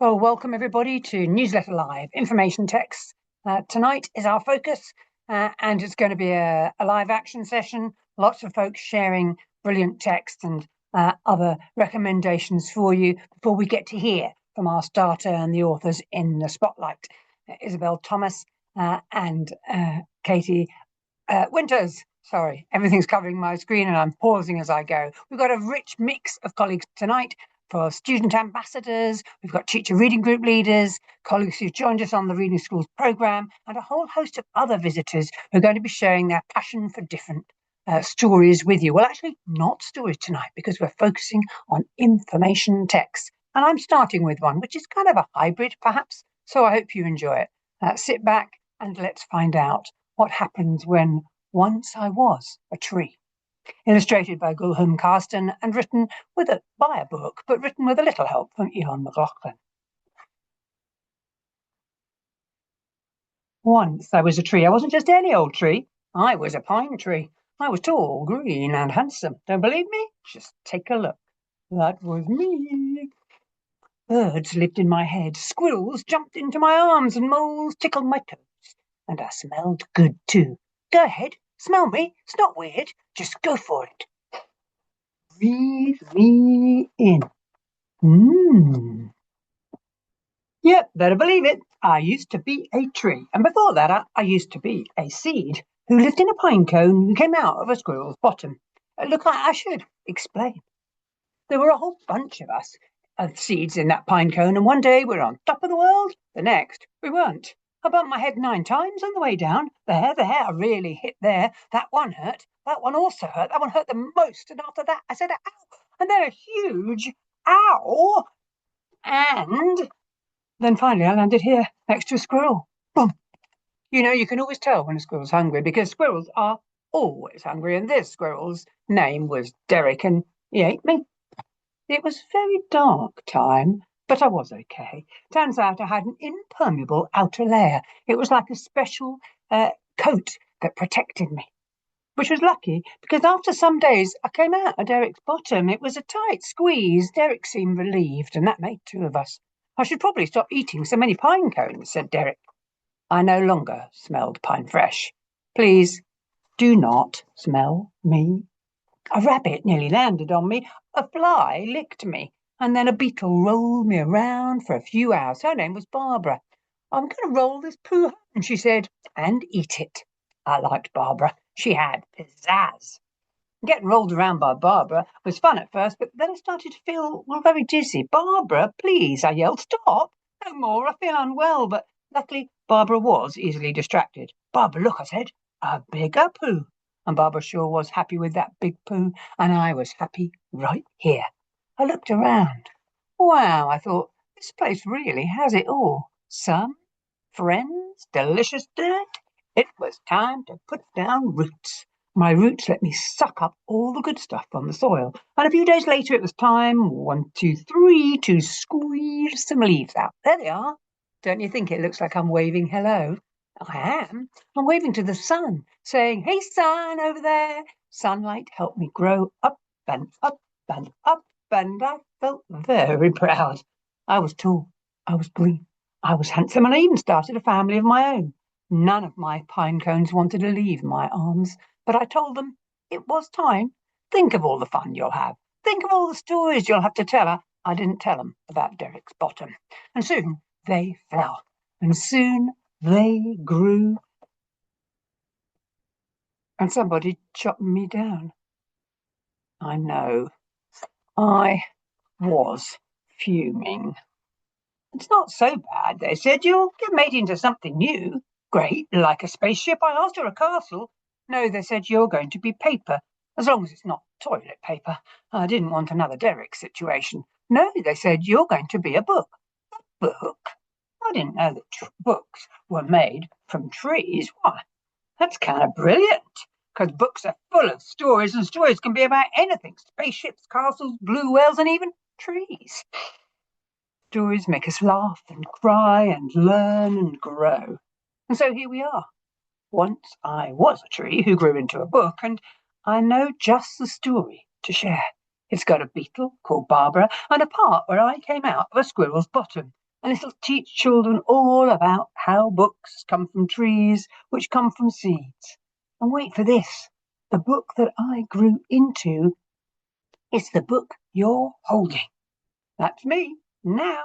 Well, welcome everybody to Newsletter Live, information text. Tonight is our focus, and it's going to be a live action session. Lots of folks sharing brilliant text and other recommendations for you before we get to hear from our starter and the authors in the spotlight, Isabel Thomas and Katie Winters. Sorry, everything's covering my screen and I'm pausing as I go. We've got a rich mix of colleagues tonight. For student ambassadors, we've got teacher reading group leaders, colleagues who've joined us on the Reading Schools programme, and a whole host of other visitors who are going to be sharing their passion for different stories with you. Well, actually, not stories tonight, because we're focusing on information text. And I'm starting with one, which is kind of a hybrid, perhaps, so I hope you enjoy it. Sit back and let's find out what happens when once I was a tree. Illustrated by Gulham Carston and written by a book, but written with a little help from Ian McLaughlin. Once I was a tree. I wasn't just any old tree. I was a pine tree. I was tall, green, and handsome. Don't believe me? Just take a look. That was me. Birds lived in my head. Squirrels jumped into my arms, and moles tickled my toes. And I smelled good too. Go ahead, smell me. It's not weird. Just go for it. Breathe me in. Yep, better believe it. I used to be a tree. And before that, I used to be a seed who lived in a pine cone and came out of a squirrel's bottom. Look, I should explain. There were a whole bunch of us of seeds in that pine cone, and one day we were on top of the world, the next we weren't. I bumped my head 9 times on the way down. There, I really hit there. That one hurt. That one also hurt. That one hurt the most. And after that, I said, ow. And then a huge ow. And then finally I landed here next to a squirrel. Boom. You know, you can always tell when a squirrel's hungry because squirrels are always hungry. And this squirrel's name was Derek, and he ate me. It was a very dark time, but I was okay. Turns out I had an impermeable outer layer. It was like a special coat that protected me, which was lucky because after some days I came out of Derek's bottom. It was a tight squeeze. Derek seemed relieved, and that made 2 of us. I should probably stop eating so many pine cones, said Derek. I no longer smelled pine fresh. Please do not smell me. A rabbit nearly landed on me, a fly licked me, and then a beetle rolled me around for a few hours. Her name was Barbara. I'm going to roll this poo home, she said, and eat it. I liked Barbara. She had pizzazz. Getting rolled around by Barbara was fun at first, but then I started to feel, very dizzy. Barbara, please, I yelled, stop. No more, I feel unwell, but luckily Barbara was easily distracted. Barbara, look, I said, a bigger poo. And Barbara sure was happy with that big poo, and I was happy right here. I looked around. Wow, I thought, this place really has it all. Sun, friends, delicious dirt. It was time to put down roots. My roots let me suck up all the good stuff from the soil. And a few days later, it was time, 1, 2, 3, to squeeze some leaves out. There they are. Don't you think it looks like I'm waving hello? I am. I'm waving to the sun, saying, hey, sun over there. Sunlight helped me grow up and up and up, and I felt very proud. I was tall. I was green. I was handsome, and I even started a family of my own. None of my pine cones wanted to leave my arms, but I told them it was time. Think of all the fun you'll have. Think of all the stories you'll have to tell. I didn't tell them about Derek's bottom. And soon they fell. And soon they grew. And somebody chopped me down. I know. I was fuming. It's not so bad, they said. You'll get made into something new. Great, like a spaceship, I asked, or a castle. No, they said, you're going to be paper, as long as it's not toilet paper. I didn't want another Derek situation. No, they said, you're going to be a book. A book? I didn't know that books were made from trees. Why, that's kind of brilliant, because books are full of stories, and stories can be about anything. Spaceships, castles, blue whales, and even trees. Stories make us laugh and cry and learn and grow. And so here we are. Once I was a tree who grew into a book, and I know just the story to share. It's got a beetle called Barbara and a part where I came out of a squirrel's bottom. and it'll teach children all about how books come from trees, which come from seeds. And wait for this, the book that I grew into is the book you're holding. That's me, now.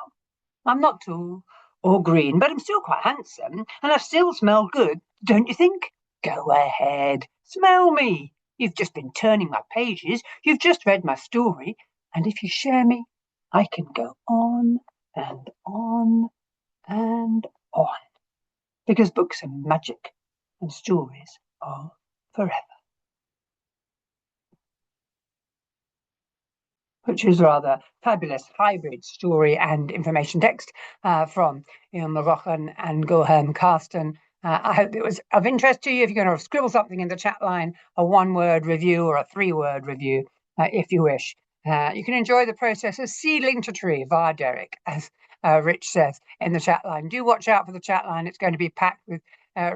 I'm not tall or green, but I'm still quite handsome, and I still smell good, don't you think? Go ahead, smell me. You've just been turning my pages, you've just read my story, and if you share me, I can go on and on and on. Because books are magic, and stories are forever. Which is rather fabulous hybrid story and information text from Ian McLaughlin and Gohem Carsten. I hope it was of interest to you. If you're going to scribble something in the chat line, a one-word review or a three-word review, if you wish. You can enjoy the process of seedling to tree via Derek, as Rich says in the chat line. Do watch out for the chat line. It's going to be packed with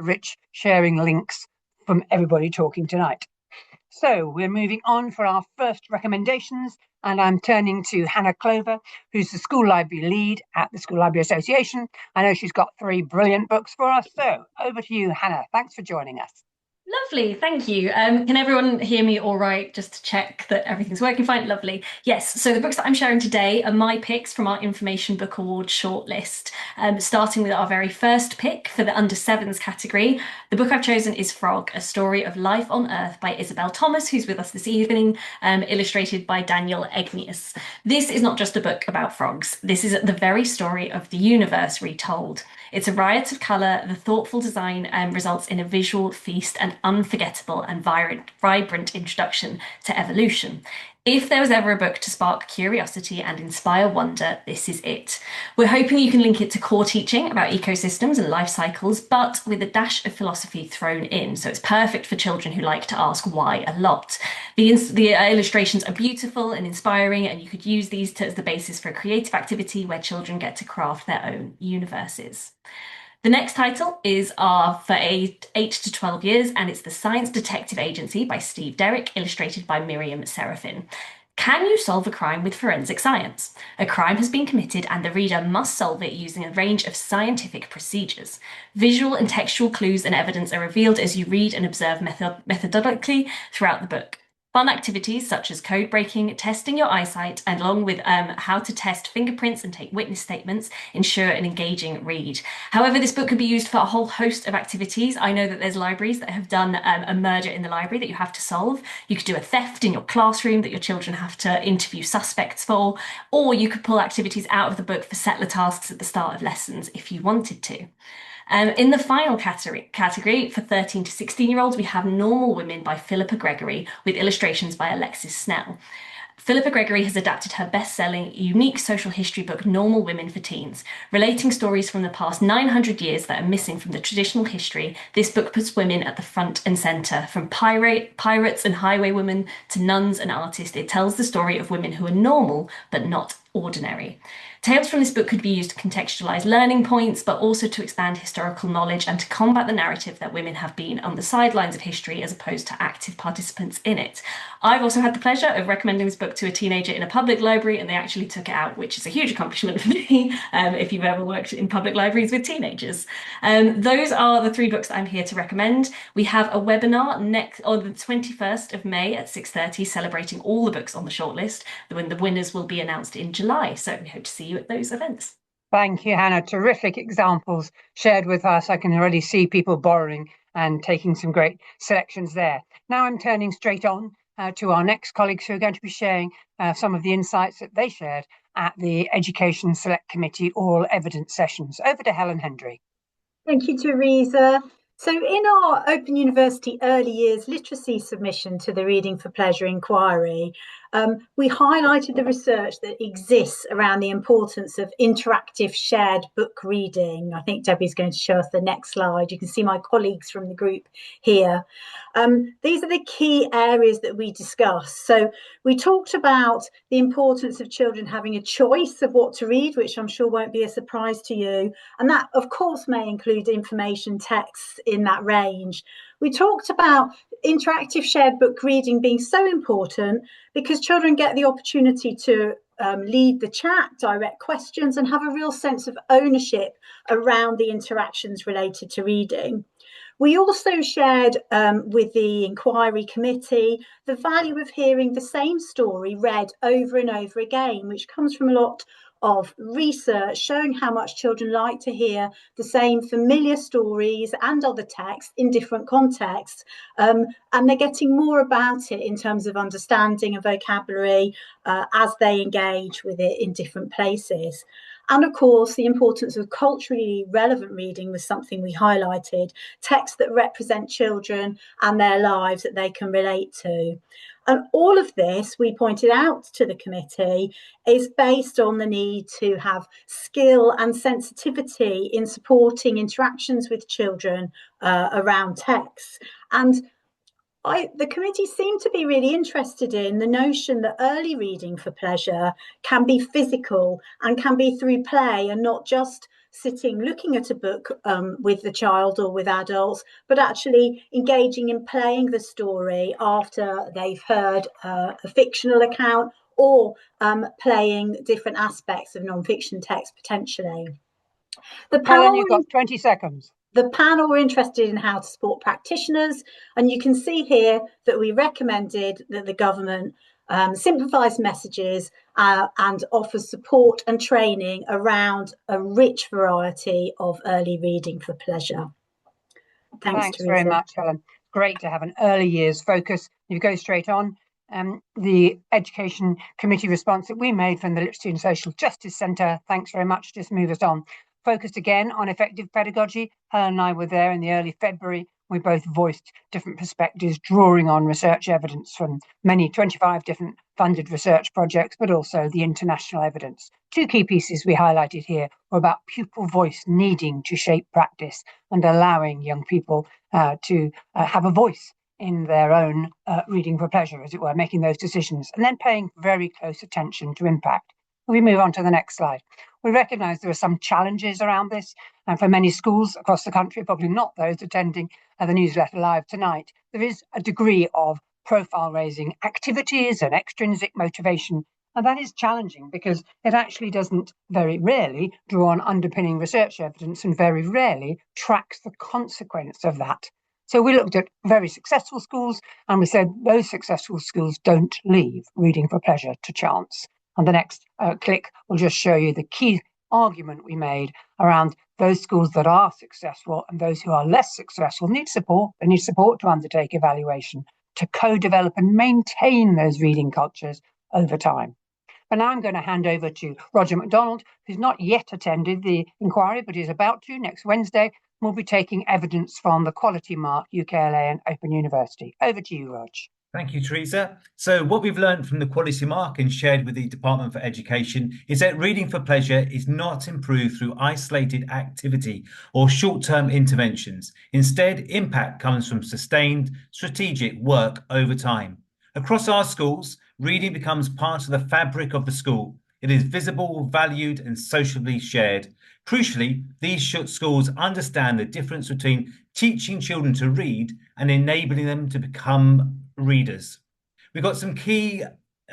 Rich sharing links from everybody talking tonight. So we're moving on for our first recommendations, and I'm turning to Hannah Clover, who's the school library lead at the School Library Association. I know she's got 3 brilliant books for us, so over to you, Hannah. Thanks for joining us. Lovely, thank you. Can everyone hear me all right? Just to check that everything's working fine. Lovely. Yes, so the books that I'm sharing today are my picks from our Information Book Award shortlist. Starting with our very first pick for the under sevens category. The book I've chosen is Frog, A Story of Life on Earth by Isabel Thomas, who's with us this evening, illustrated by Daniel Egnius. This is not just a book about frogs. This is the very story of the universe retold. It's a riot of colour, the thoughtful design results in a visual feast and unforgettable and vibrant introduction to evolution. If there was ever a book to spark curiosity and inspire wonder, this is it. We're hoping you can link it to core teaching about ecosystems and life cycles, but with a dash of philosophy thrown in. So it's perfect for children who like to ask why a lot. The illustrations are beautiful and inspiring, and you could use these as the basis for a creative activity where children get to craft their own universes. The next title is for 8 to 12 years, and it's The Science Detective Agency by Steve Derrick, illustrated by Miriam Seraphin. Can you solve a crime with forensic science? A crime has been committed and the reader must solve it using a range of scientific procedures. Visual and textual clues and evidence are revealed as you read and observe methodically throughout the book. Fun activities such as code breaking, testing your eyesight, and along with how to test fingerprints and take witness statements ensure an engaging read. However, this book could be used for a whole host of activities. I know that there's libraries that have done a murder in the library that you have to solve. You could do a theft in your classroom that your children have to interview suspects for, or you could pull activities out of the book for settler tasks at the start of lessons if you wanted to. In the final category for 13 to 16-year-olds, we have Normal Women by Philippa Gregory with illustrations by Alexis Snell. Philippa Gregory has adapted her best-selling, unique social history book Normal Women for Teens. Relating stories from the past 900 years that are missing from the traditional history, this book puts women at the front and centre. From pirates and highwaywomen to nuns and artists, it tells the story of women who are normal but not ordinary. Tales from this book could be used to contextualise learning points, but also to expand historical knowledge and to combat the narrative that women have been on the sidelines of history as opposed to active participants in it. I've also had the pleasure of recommending this book to a teenager in a public library, and they actually took it out, which is a huge accomplishment for me if you've ever worked in public libraries with teenagers. Those are the 3 books that I'm here to recommend. We have a webinar on the 21st of May at 6:30 celebrating all the books on the shortlist, when the winners will be announced in July. So we hope to see you at those events. Thank you, Hannah. Terrific examples shared with us. I can already see people borrowing and taking some great selections there. Now I'm turning straight on to our next colleagues who are going to be sharing some of the insights that they shared at the Education Select Committee oral evidence sessions. Over to Helen Hendry. Thank you, Teresa. So in our Open University Early Years Literacy submission to the Reading for Pleasure inquiry, we highlighted the research that exists around the importance of interactive shared book reading. I think Debbie's going to show us the next slide. You can see my colleagues from the group here. These are the key areas that we discussed. So we talked about the importance of children having a choice of what to read, which I'm sure won't be a surprise to you. And that, of course, may include information texts in that range. We talked about interactive shared book reading being so important because children get the opportunity to lead the chat, direct questions, and have a real sense of ownership around the interactions related to reading. We also shared with the inquiry committee the value of hearing the same story read over and over again, which comes from a lot of research showing how much children like to hear the same familiar stories and other texts in different contexts. And they're getting more about it in terms of understanding and vocabulary as they engage with it in different places. And of course, the importance of culturally relevant reading was something we highlighted, texts that represent children and their lives that they can relate to. And all of this, we pointed out to the committee, is based on the need to have skill and sensitivity in supporting interactions with children around texts. And the committee seemed to be really interested in the notion that early reading for pleasure can be physical and can be through play and not just sitting looking at a book with the child or with adults, but actually engaging in playing the story after they've heard a fictional account or playing different aspects of non-fiction text potentially. Helen, you've got 20 seconds. The panel were interested in how to support practitioners, and you can see here that we recommended that the government simplifies messages and offers support and training around a rich variety of early reading for pleasure. Thanks very much, Helen. Great to have an early years focus. You go straight on. The Education Committee response that we made from the Literacy and Social Justice Centre, thanks very much, just move us on. Focused again on effective pedagogy. Helen and I were there in the early February. We both voiced different perspectives, drawing on research evidence from 25 different funded research projects, but also the international evidence. Two key pieces we highlighted here were about pupil voice needing to shape practice and allowing young people to have a voice in their own reading for pleasure, as it were, making those decisions, and then paying very close attention to impact. We move on to the next slide. We recognise there are some challenges around this, and for many schools across the country, probably not those attending the newsletter live tonight, there is a degree of profile-raising activities and extrinsic motivation, and that is challenging because it actually doesn't very rarely draw on underpinning research evidence and very rarely tracks the consequence of that. So we looked at very successful schools and we said those successful schools don't leave reading for pleasure to chance. On the next click, we'll just show you the key argument we made around those schools that are successful and those who are less successful need support. They need support to undertake evaluation, to co-develop and maintain those reading cultures over time. But now I'm going to hand over to Roger McDonald, who's not yet attended the inquiry, but is about to next Wednesday. We'll be taking evidence from the Quality Mark, UKLA and Open University. Over to you, Rog. Thank you, Teresa. So what we've learned from the Quality Mark and shared with the Department for Education is that reading for pleasure is not improved through isolated activity or short-term interventions. Instead, impact comes from sustained strategic work over time. Across our schools, reading becomes part of the fabric of the school. It is visible, valued, and socially shared. Crucially, these schools understand the difference between teaching children to read and enabling them to become readers. We've got some key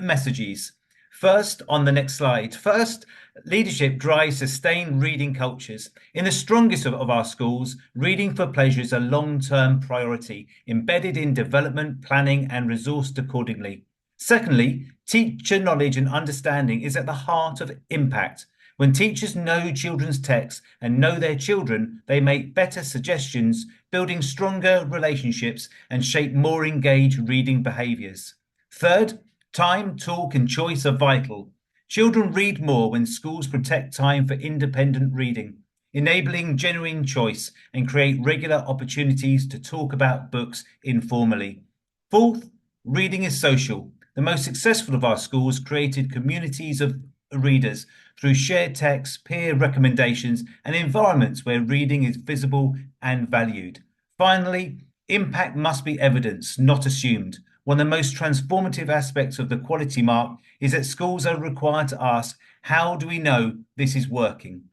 messages. First, on the next slide. First, leadership drives sustained reading cultures. In the strongest of our schools, reading for pleasure is a long-term priority, embedded in development, planning, and resourced accordingly. Secondly, teacher knowledge and understanding is at the heart of impact. When teachers know children's texts and know their children, they make better suggestions, building stronger relationships and shape more engaged reading behaviours. Third, time, talk and choice are vital. Children read more when schools protect time for independent reading, enabling genuine choice and create regular opportunities to talk about books informally. Fourth, reading is social. The most successful of our schools created communities of readers through shared texts, peer recommendations, and environments where reading is visible and valued. Finally, impact must be evidenced, not assumed. One of the most transformative aspects of the Quality Mark is that schools are required to ask, how do we know this is working?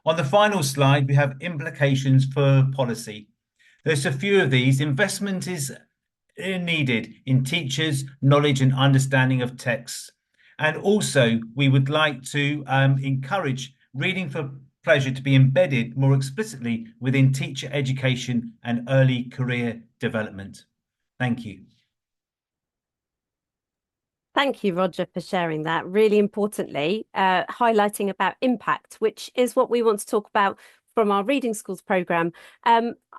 On the final slide, we have implications for policy. There's a few of these. Investment is needed in teachers' knowledge and understanding of texts. And also, we would like to encourage reading for pleasure to be embedded more explicitly within teacher education and early career development. Thank you. Thank you, Roger, for sharing that. Really importantly, highlighting about impact, which is what we want to talk about from our Reading Schools programme.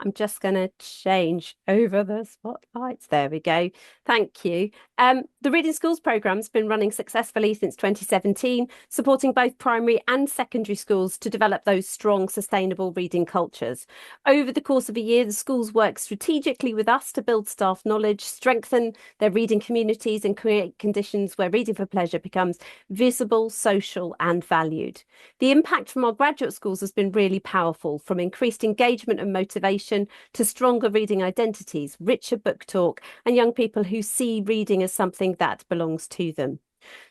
I'm just going to change over the spotlights. There we go. Thank you. The Reading Schools programme has been running successfully since 2017, supporting both primary and secondary schools to develop those strong, sustainable reading cultures. Over the course of a year, the schools work strategically with us to build staff knowledge, strengthen their reading communities, and create conditions where reading for pleasure becomes visible, social, and valued. The impact from our graduate schools has been really powerful, from increased engagement and motivation to stronger reading identities, richer book talk, and young people who see reading as something that belongs to them.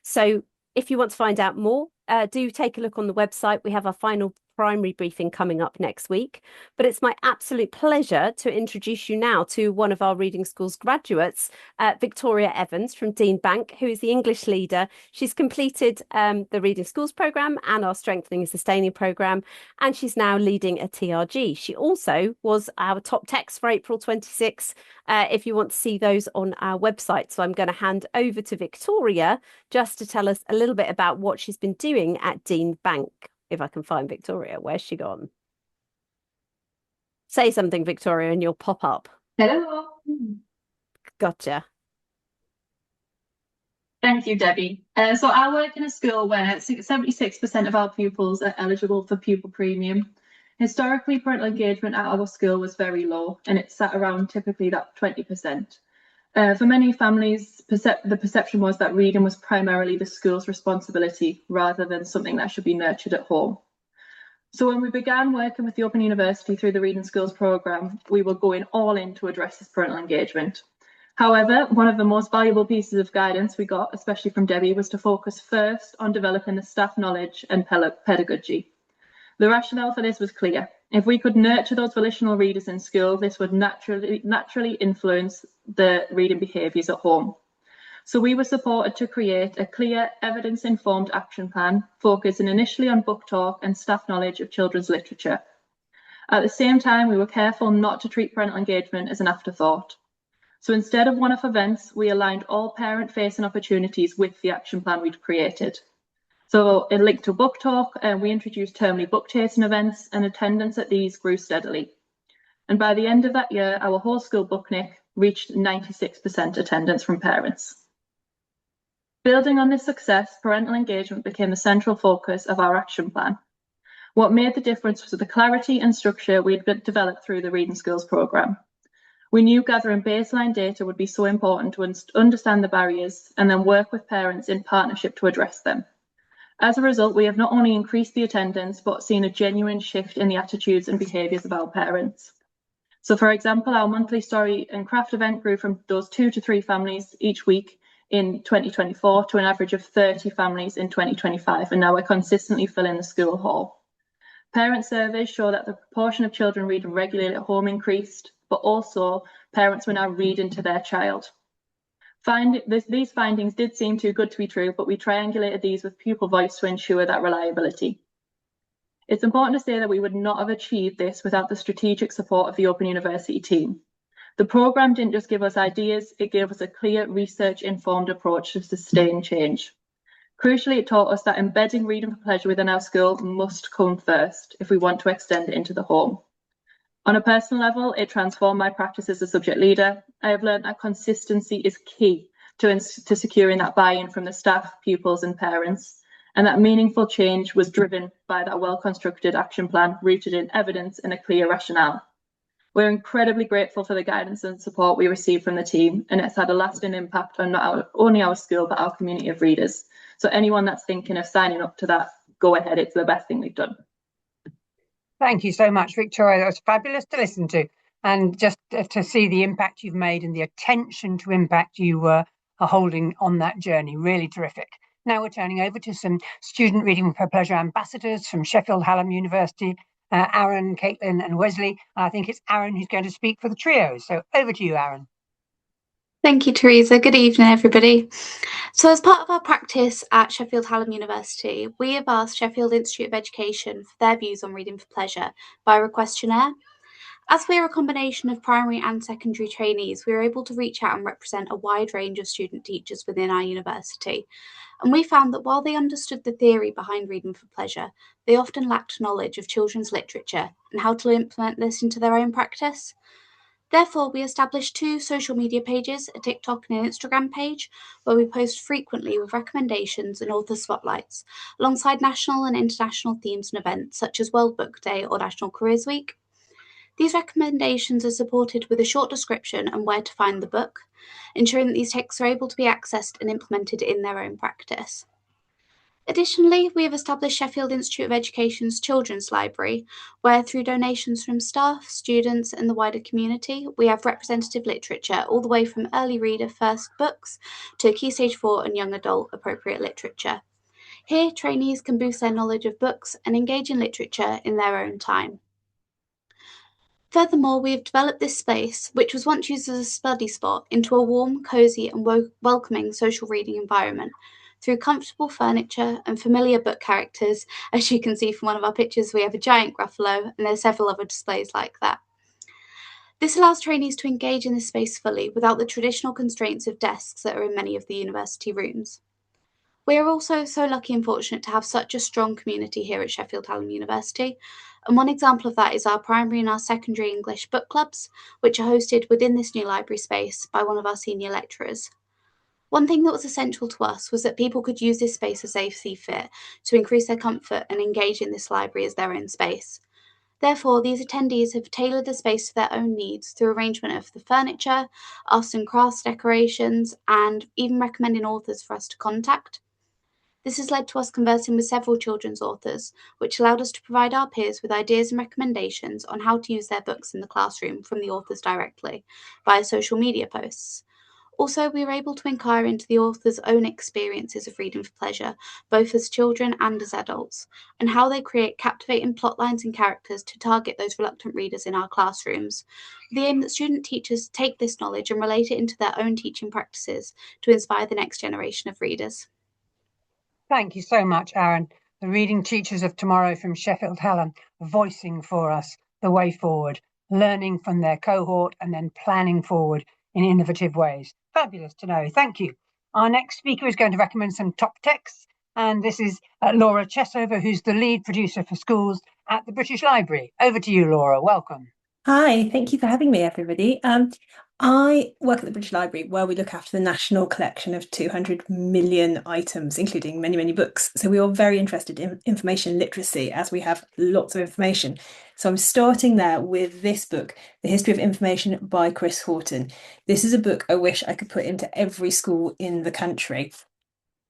So if you want to find out more, do take a look on the website. We have our final primary briefing coming up next week. But it's my absolute pleasure to introduce you now to one of our Reading Schools graduates, Victoria Evans from Dean Bank, who is the English leader. She's completed the Reading Schools programme and our Strengthening and Sustaining programme, and she's now leading a TRG. She also was our top text for April 26, if you want to see those on our website. So I'm going to hand over to Victoria just to tell us a little bit about what she's been doing at Dean Bank. If I can find Victoria, where's she gone? Say something, Victoria, and you'll pop up. Hello. Gotcha. Thank you, Debbie. So I work in a school where 76% of our pupils are eligible for pupil premium. Historically, parental engagement at our school was very low, and it sat around typically that 20%. For many families, the perception was that reading was primarily the school's responsibility rather than something that should be nurtured at home. So when we began working with the Open University through the Reading Schools programme, we were going all in to address this parental engagement. However, one of the most valuable pieces of guidance we got, especially from Debbie, was to focus first on developing the staff knowledge and pedagogy. The rationale for this was clear. If we could nurture those volitional readers in school, this would naturally influence the reading behaviours at home. So we were supported to create a clear, evidence-informed action plan, focusing initially on book talk and staff knowledge of children's literature. At the same time, we were careful not to treat parental engagement as an afterthought. So instead of one-off events, we aligned all parent-facing opportunities with the action plan we'd created. So in link to book talk, we introduced termly book tasting events, and attendance at these grew steadily. And by the end of that year, our whole school booknic reached 96% attendance from parents. Building on this success, parental engagement became the central focus of our action plan. What made the difference was the clarity and structure we had developed through the Reading Schools programme. We knew gathering baseline data would be so important to understand the barriers and then work with parents in partnership to address them. As a result, we have not only increased the attendance, but seen a genuine shift in the attitudes and behaviours of our parents. So, for example, our monthly story and craft event grew from those 2 to 3 families each week in 2024 to an average of 30 families in 2025, and now we're consistently filling the school hall. Parent surveys show that the proportion of children reading regularly at home increased, but also parents were now reading to their child. These findings did seem too good to be true, but we triangulated these with pupil voice to ensure that reliability. It's important to say that we would not have achieved this without the strategic support of the Open University team. The programme didn't just give us ideas, it gave us a clear research-informed approach to sustain change. Crucially, it taught us that embedding reading for pleasure within our school must come first if we want to extend it into the home. On a personal level, it transformed my practice as a subject leader. I have learned that consistency is key to securing that buy-in from the staff, pupils and parents, and that meaningful change was driven by that well-constructed action plan rooted in evidence and a clear rationale. We're incredibly grateful for the guidance and support we received from the team, and it's had a lasting impact on not only our school, but our community of readers. So anyone that's thinking of signing up to that, go ahead, it's the best thing we've done. Thank you so much, Victoria. That was fabulous to listen to, and just to see the impact you've made and the attention to impact you are holding on that journey. Really terrific. Now we're turning over to some student reading for pleasure ambassadors from Sheffield Hallam University, Aaron, Caitlin and Wesley. I think it's Aaron who's going to speak for the trio. So over to you, Aaron. Thank you, Teresa. Good evening, everybody. So as part of our practice at Sheffield Hallam University, we have asked Sheffield Institute of Education for their views on reading for pleasure via a questionnaire. As we are a combination of primary and secondary trainees, we are able to reach out and represent a wide range of student teachers within our university. And we found that while they understood the theory behind reading for pleasure, they often lacked knowledge of children's literature and how to implement this into their own practice. Therefore, we established 2 social media pages, a TikTok and an Instagram page, where we post frequently with recommendations and author spotlights, alongside national and international themes and events such as World Book Day or National Careers Week. These recommendations are supported with a short description and where to find the book, ensuring that these texts are able to be accessed and implemented in their own practice. Additionally, we have established Sheffield Institute of Education's Children's Library, where through donations from staff, students and the wider community, we have representative literature all the way from early reader first books to Key Stage 4 and young adult appropriate literature. Here, trainees can boost their knowledge of books and engage in literature in their own time. Furthermore, we have developed this space, which was once used as a study spot, into a warm, cosy and welcoming social reading environment through comfortable furniture and familiar book characters. As you can see from one of our pictures, we have a giant Gruffalo, and there are several other displays like that. This allows trainees to engage in this space fully without the traditional constraints of desks that are in many of the university rooms. We are also so lucky and fortunate to have such a strong community here at Sheffield Hallam University, and one example of that is our primary and our secondary English book clubs, which are hosted within this new library space by one of our senior lecturers. One thing that was essential to us was that people could use this space as they see fit to increase their comfort and engage in this library as their own space. Therefore, these attendees have tailored the space to their own needs through arrangement of the furniture, arts and crafts decorations, and even recommending authors for us to contact. This has led to us conversing with several children's authors, which allowed us to provide our peers with ideas and recommendations on how to use their books in the classroom from the authors directly, via social media posts. Also, we were able to inquire into the author's own experiences of reading for pleasure, both as children and as adults, and how they create captivating plotlines and characters to target those reluctant readers in our classrooms, with the aim that student teachers take this knowledge and relate it into their own teaching practices to inspire the next generation of readers. Thank you so much, Aaron. The reading teachers of tomorrow from Sheffield Hallam, voicing for us the way forward, learning from their cohort and then planning forward in innovative ways. Fabulous to know. Thank you. Our next speaker is going to recommend some top texts, and this is Laura Chesover, who's the lead producer for schools at the British Library. Over to you, Laura. Welcome. Hi, thank you for having me, everybody. I work at the British Library, where we look after the national collection of 200 million items, including many, many books. So we are very interested in information literacy, as we have lots of information. So I'm starting there with this book, The History of Information by Chris Horton. This is a book I wish I could put into every school in the country.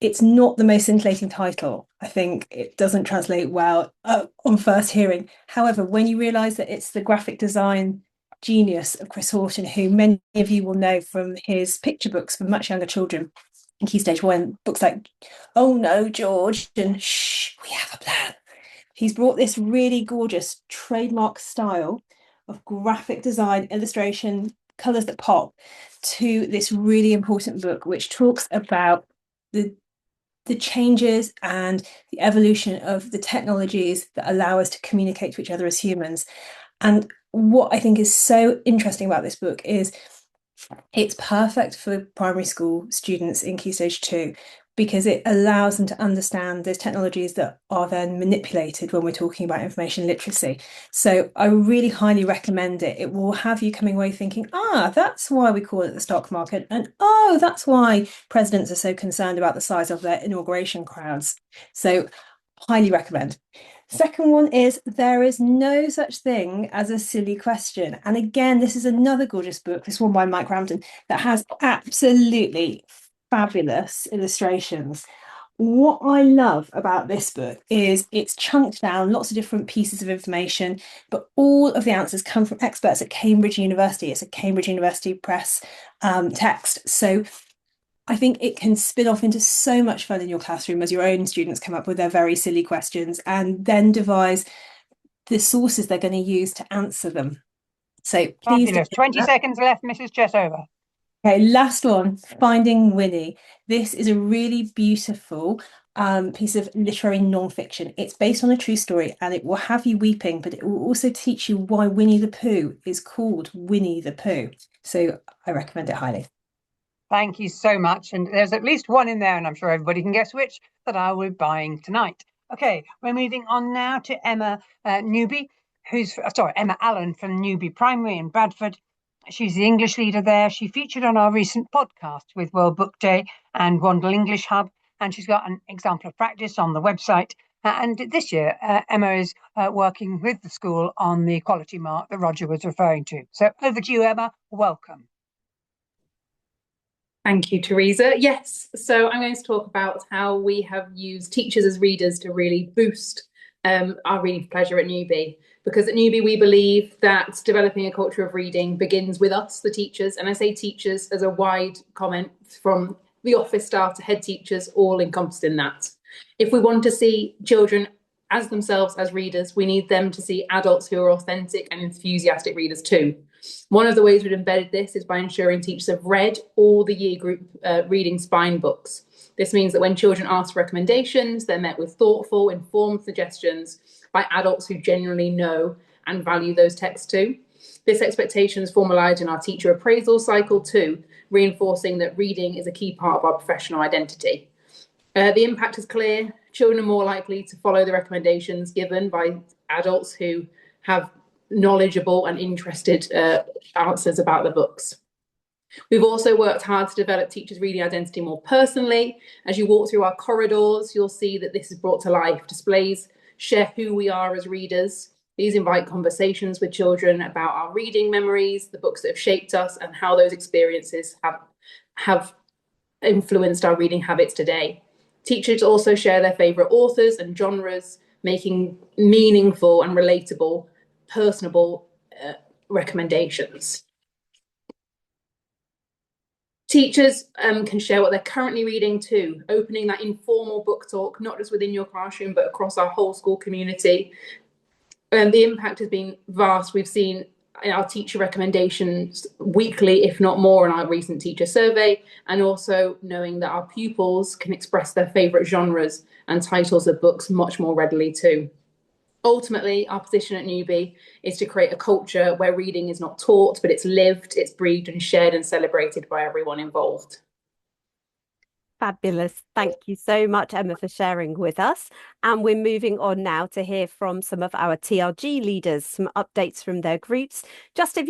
It's not the most scintillating title. I think it doesn't translate well on first hearing. However, when you realise that it's the graphic design genius of Chris Horton, who many of you will know from his picture books for much younger children in Key Stage 1, books like Oh No, George, and Shh, We Have a Plan. He's brought this really gorgeous trademark style of graphic design, illustration, colours that pop to this really important book, which talks about the changes and the evolution of the technologies that allow us to communicate to each other as humans. And what I think is so interesting about this book is it's perfect for primary school students in Key Stage 2, because it allows them to understand those technologies that are then manipulated when we're talking about information literacy. So I really highly recommend it. It will have you coming away thinking, that's why we call it the stock market. And that's why presidents are so concerned about the size of their inauguration crowds. So highly recommend. Second one is There Is No Such Thing as a Silly Question. And again, this is another gorgeous book, this one by Mike Ramsden, that has absolutely fabulous illustrations. What I love about this book is it's chunked down lots of different pieces of information, but all of the answers come from experts at Cambridge University. It's a Cambridge University Press text. So I think it can spin off into so much fun in your classroom as your own students come up with their very silly questions and then devise the sources they're going to use to answer them. So please. Fabulous. 20 seconds left, Mrs. Chesover. Okay, last one, Finding Winnie. This is a really beautiful piece of literary non-fiction. It's based on a true story and it will have you weeping, but it will also teach you why Winnie the Pooh is called Winnie the Pooh. So I recommend it highly. Thank you so much. And there's at least one in there, and I'm sure everybody can guess which, that I will be buying tonight. Okay, we're moving on now to Emma Newby, Emma Allen from Newby Primary in Bradford. She's the English leader there. She featured on our recent podcast with World Book Day and Wandle English Hub, and she's got an example of practice on the website. And this year, Emma is working with the school on the equality mark that Roger was referring to. So over to you, Emma. Welcome. Thank you, Teresa. Yes, so I'm going to talk about how we have used teachers as readers to really boost our reading for pleasure at Newby. Because at Newby, we believe that developing a culture of reading begins with us, the teachers. And I say teachers as a wide comment, from the office staff to head teachers, all encompassed in that. If we want to see children as themselves as readers, we need them to see adults who are authentic and enthusiastic readers too. One of the ways we've embedded this is by ensuring teachers have read all the year group reading spine books. This means that when children ask for recommendations, they're met with thoughtful, informed suggestions by adults who genuinely know and value those texts too. This expectation is formalised in our teacher appraisal cycle too, reinforcing that reading is a key part of our professional identity. The impact is clear. Children are more likely to follow the recommendations given by adults who have knowledgeable and interested answers about the books. We've also worked hard to develop teachers' reading identity more personally. As you walk through our corridors, you'll see that this is brought to life. Displays share who we are as readers. These invite conversations with children about our reading memories, the books that have shaped us, and how those experiences have influenced our reading habits today. Teachers also share their favourite authors and genres, making meaningful and relatable, personable recommendations. Teachers can share what they're currently reading too, opening that informal book talk, not just within your classroom, but across our whole school community. The impact has been vast. We've seen our teacher recommendations weekly, if not more, in our recent teacher survey, and also knowing that our pupils can express their favourite genres and titles of books much more readily too. Ultimately, our position at Newby is to create a culture where reading is not taught, but it's lived, it's breathed and shared and celebrated by everyone involved. Fabulous. Thank you so much, Emma, for sharing with us. And we're moving on now to hear from some of our TRG leaders, some updates from their groups. Just if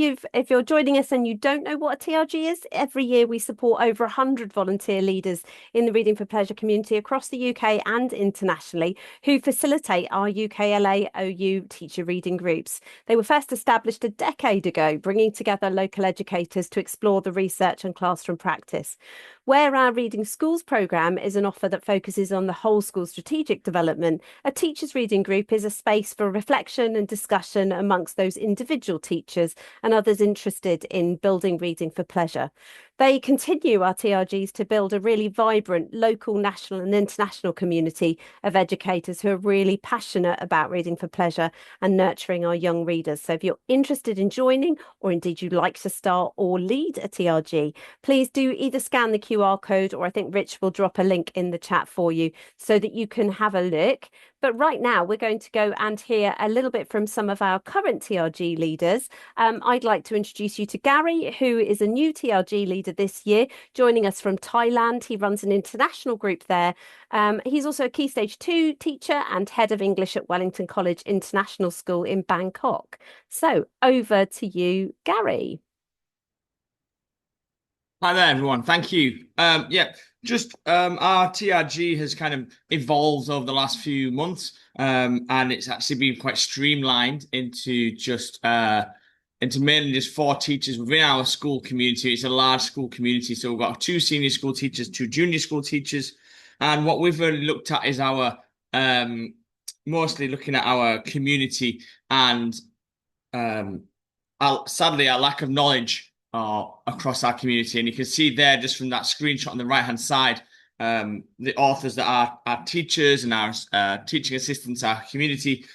you're joining us and you don't know what a TRG is, every year we support over 100 volunteer leaders in the Reading for Pleasure community across the UK and internationally who facilitate our UKLA OU teacher reading groups. They were first established a decade ago, bringing together local educators to explore the research and classroom practice. Where our Reading Schools programme is an offer that focuses on the whole school strategic development, a teachers' reading group is a space for reflection and discussion amongst those individual teachers and others interested in building reading for pleasure. They continue, our TRGs, to build a really vibrant local, national and international community of educators who are really passionate about reading for pleasure and nurturing our young readers. So if you're interested in joining, or indeed you'd like to start or lead a TRG, please do either scan the QR code, or I think Rich will drop a link in the chat for you so that you can have a look. But right now we're going to go and hear a little bit from some of our current TRG leaders. I'd like to introduce you to Gary, who is a new TRG leader this year, joining us from Thailand. He runs an international group there. He's also a Key Stage 2 teacher and head of English at Wellington College International School in Bangkok. So over to you, Gary. Hi there, everyone. Thank you. Our TRG has kind of evolved over the last few months, and it's actually been quite streamlined into mainly just 4 teachers within our school community. It's a large school community, so we've got 2 senior school teachers, 2 junior school teachers, and what we've really looked at is our mostly looking at our community and sadly our lack of knowledge across our community. And you can see there, just from that screenshot on the right hand side, the authors that are our teachers and our teaching assistants, our community.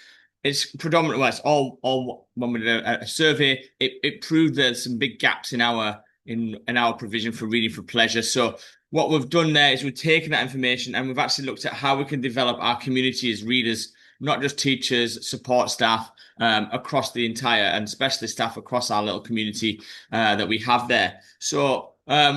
It's predominantly, well, it's all when we did a survey, it proved there's some big gaps in our in our provision for Reading for Pleasure. So what we've done there is we've taken that information and we've actually looked at how we can develop our community as readers, not just teachers, support staff, across the entire, and especially staff across our little community that we have there. So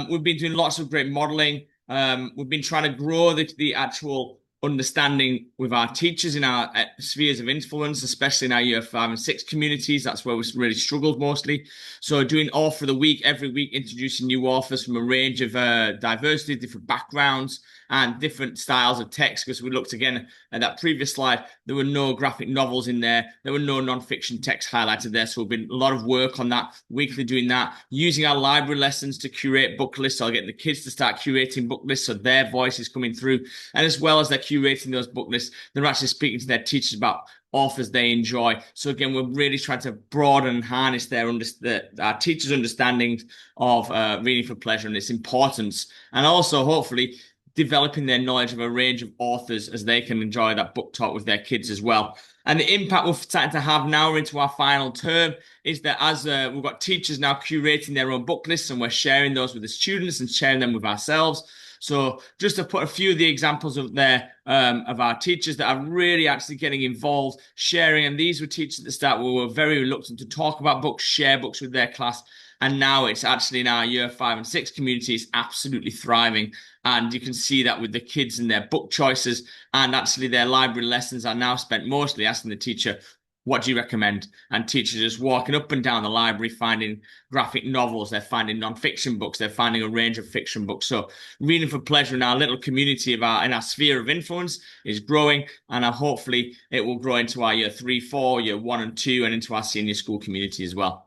we've been doing lots of great modelling. We've been trying to grow the actual understanding with our teachers in our spheres of influence, especially in our year 5 and 6 communities. That's where we've really struggled mostly. So doing author of the week every week, introducing new authors from a range of diversity, different backgrounds and different styles of text, because we looked again at that previous slide, there were no graphic novels in there, there were no non-fiction text highlighted there. So we've been a lot of work on that, weekly doing that, using our library lessons to curate book lists. So I'll get the kids to start curating book lists so their voice is coming through, and as well as they're curating those book lists, they're actually speaking to their teachers about authors they enjoy. So again, we're really trying to broaden and harness our teachers' understandings of Reading for Pleasure and its importance, and also hopefully developing their knowledge of a range of authors as they can enjoy that book talk with their kids as well. And the impact we're starting to have now into our final term is that as we've got teachers now curating their own book lists, and we're sharing those with the students and sharing them with ourselves. So just to put a few of the examples of our teachers that are really actually getting involved, sharing, and these were teachers at the start who were very reluctant to talk about books, share books with their class, and now it's actually in our year 5 and 6 communities absolutely thriving. And you can see that with the kids and their book choices, and actually their library lessons are now spent mostly asking the teacher, what do you recommend? And teachers just walking up and down the library, finding graphic novels, they're finding non-fiction books, they're finding a range of fiction books. So Reading for Pleasure in our little community in our sphere of influence is growing, and hopefully it will grow into our year 3, 4, year 1 and 2, and into our senior school community as well.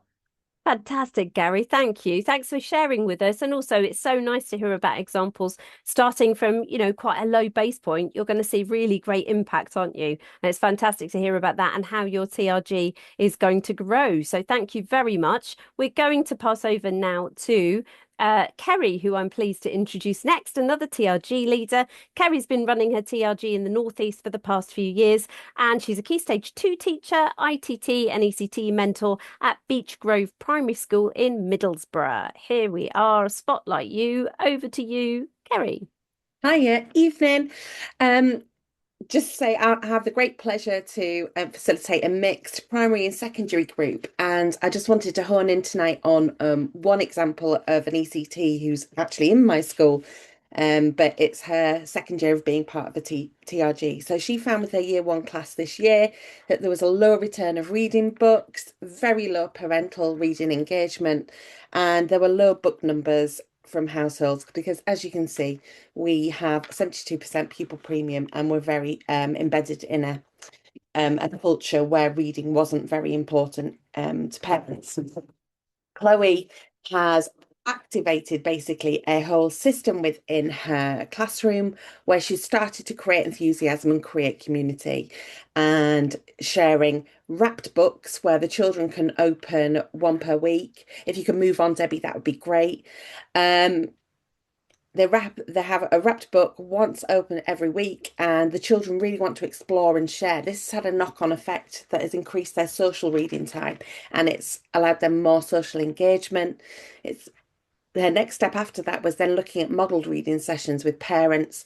Fantastic, Gary. Thank you. Thanks for sharing with us. And also, it's so nice to hear about examples starting from, quite a low base point. You're going to see really great impact, aren't you? And it's fantastic to hear about that and how your TRG is going to grow. So thank you very much. We're going to pass over now to Kerry, who I'm pleased to introduce next, another TRG leader. Kerry's been running her TRG in the North East for the past few years, and she's a Key Stage 2 teacher, ITT and ECT mentor at Beech Grove Primary School in Middlesbrough. Here we are, spotlight you. Over to you, Kerry. Hiya, evening. Just to say, I have the great pleasure to facilitate a mixed primary and secondary group, and I just wanted to hone in tonight on one example of an ECT who's actually in my school, but it's her second year of being part of the TRG. So she found with her year 1 class this year that there was a low return of reading books, very low parental reading engagement, and there were low book numbers from households, because as you can see, we have 72% pupil premium, and we're very embedded in a culture where reading wasn't very important to parents. Chloe has activated basically a whole system within her classroom where she's started to create enthusiasm and create community, and sharing wrapped books where the children can open one per week. If you can move on, Debbie, that would be great. They have a wrapped book once open every week, and the children really want to explore and share. This has had a knock-on effect that has increased their social reading time, and it's allowed them more social engagement. Their next step after that was then looking at modelled reading sessions with parents,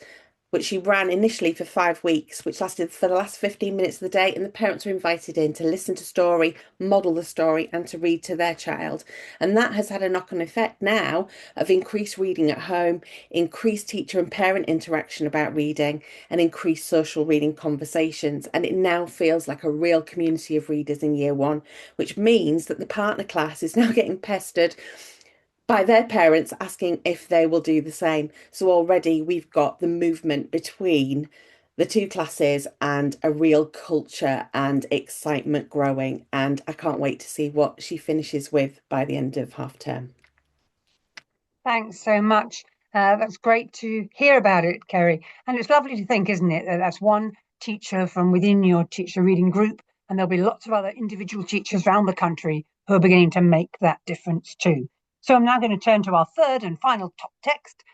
which she ran initially for 5 weeks, which lasted for the last 15 minutes of the day, and the parents were invited in to listen to story, model the story, and to read to their child. And that has had a knock-on effect now of increased reading at home, increased teacher and parent interaction about reading, and increased social reading conversations. And it now feels like a real community of readers in year 1, which means that the partner class is now getting pestered by their parents asking if they will do the same. So already we've got the movement between the 2 classes and a real culture and excitement growing. And I can't wait to see what she finishes with by the end of half term. Thanks so much. That's great to hear about it, Kerry. And it's lovely to think, isn't it, that that's one teacher from within your teacher reading group, and there'll be lots of other individual teachers around the country who are beginning to make that difference too. So I'm now going to turn to our third and final top text,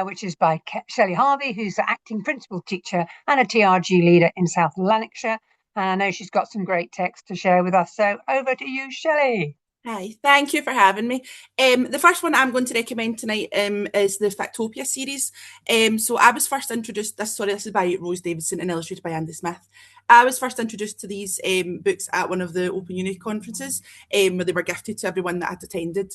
which is by Shelley Harvey, who's the acting principal teacher and a TRG leader in South Lanarkshire. And I know she's got some great text to share with us. So over to you, Shelley. Hi, thank you for having me. The first one I'm going to recommend tonight is the Factopia series. So I was first introduced, this is by Rose Davidson and illustrated by Andy Smith. I was first introduced to these books at one of the Open Uni conferences where they were gifted to everyone that had attended.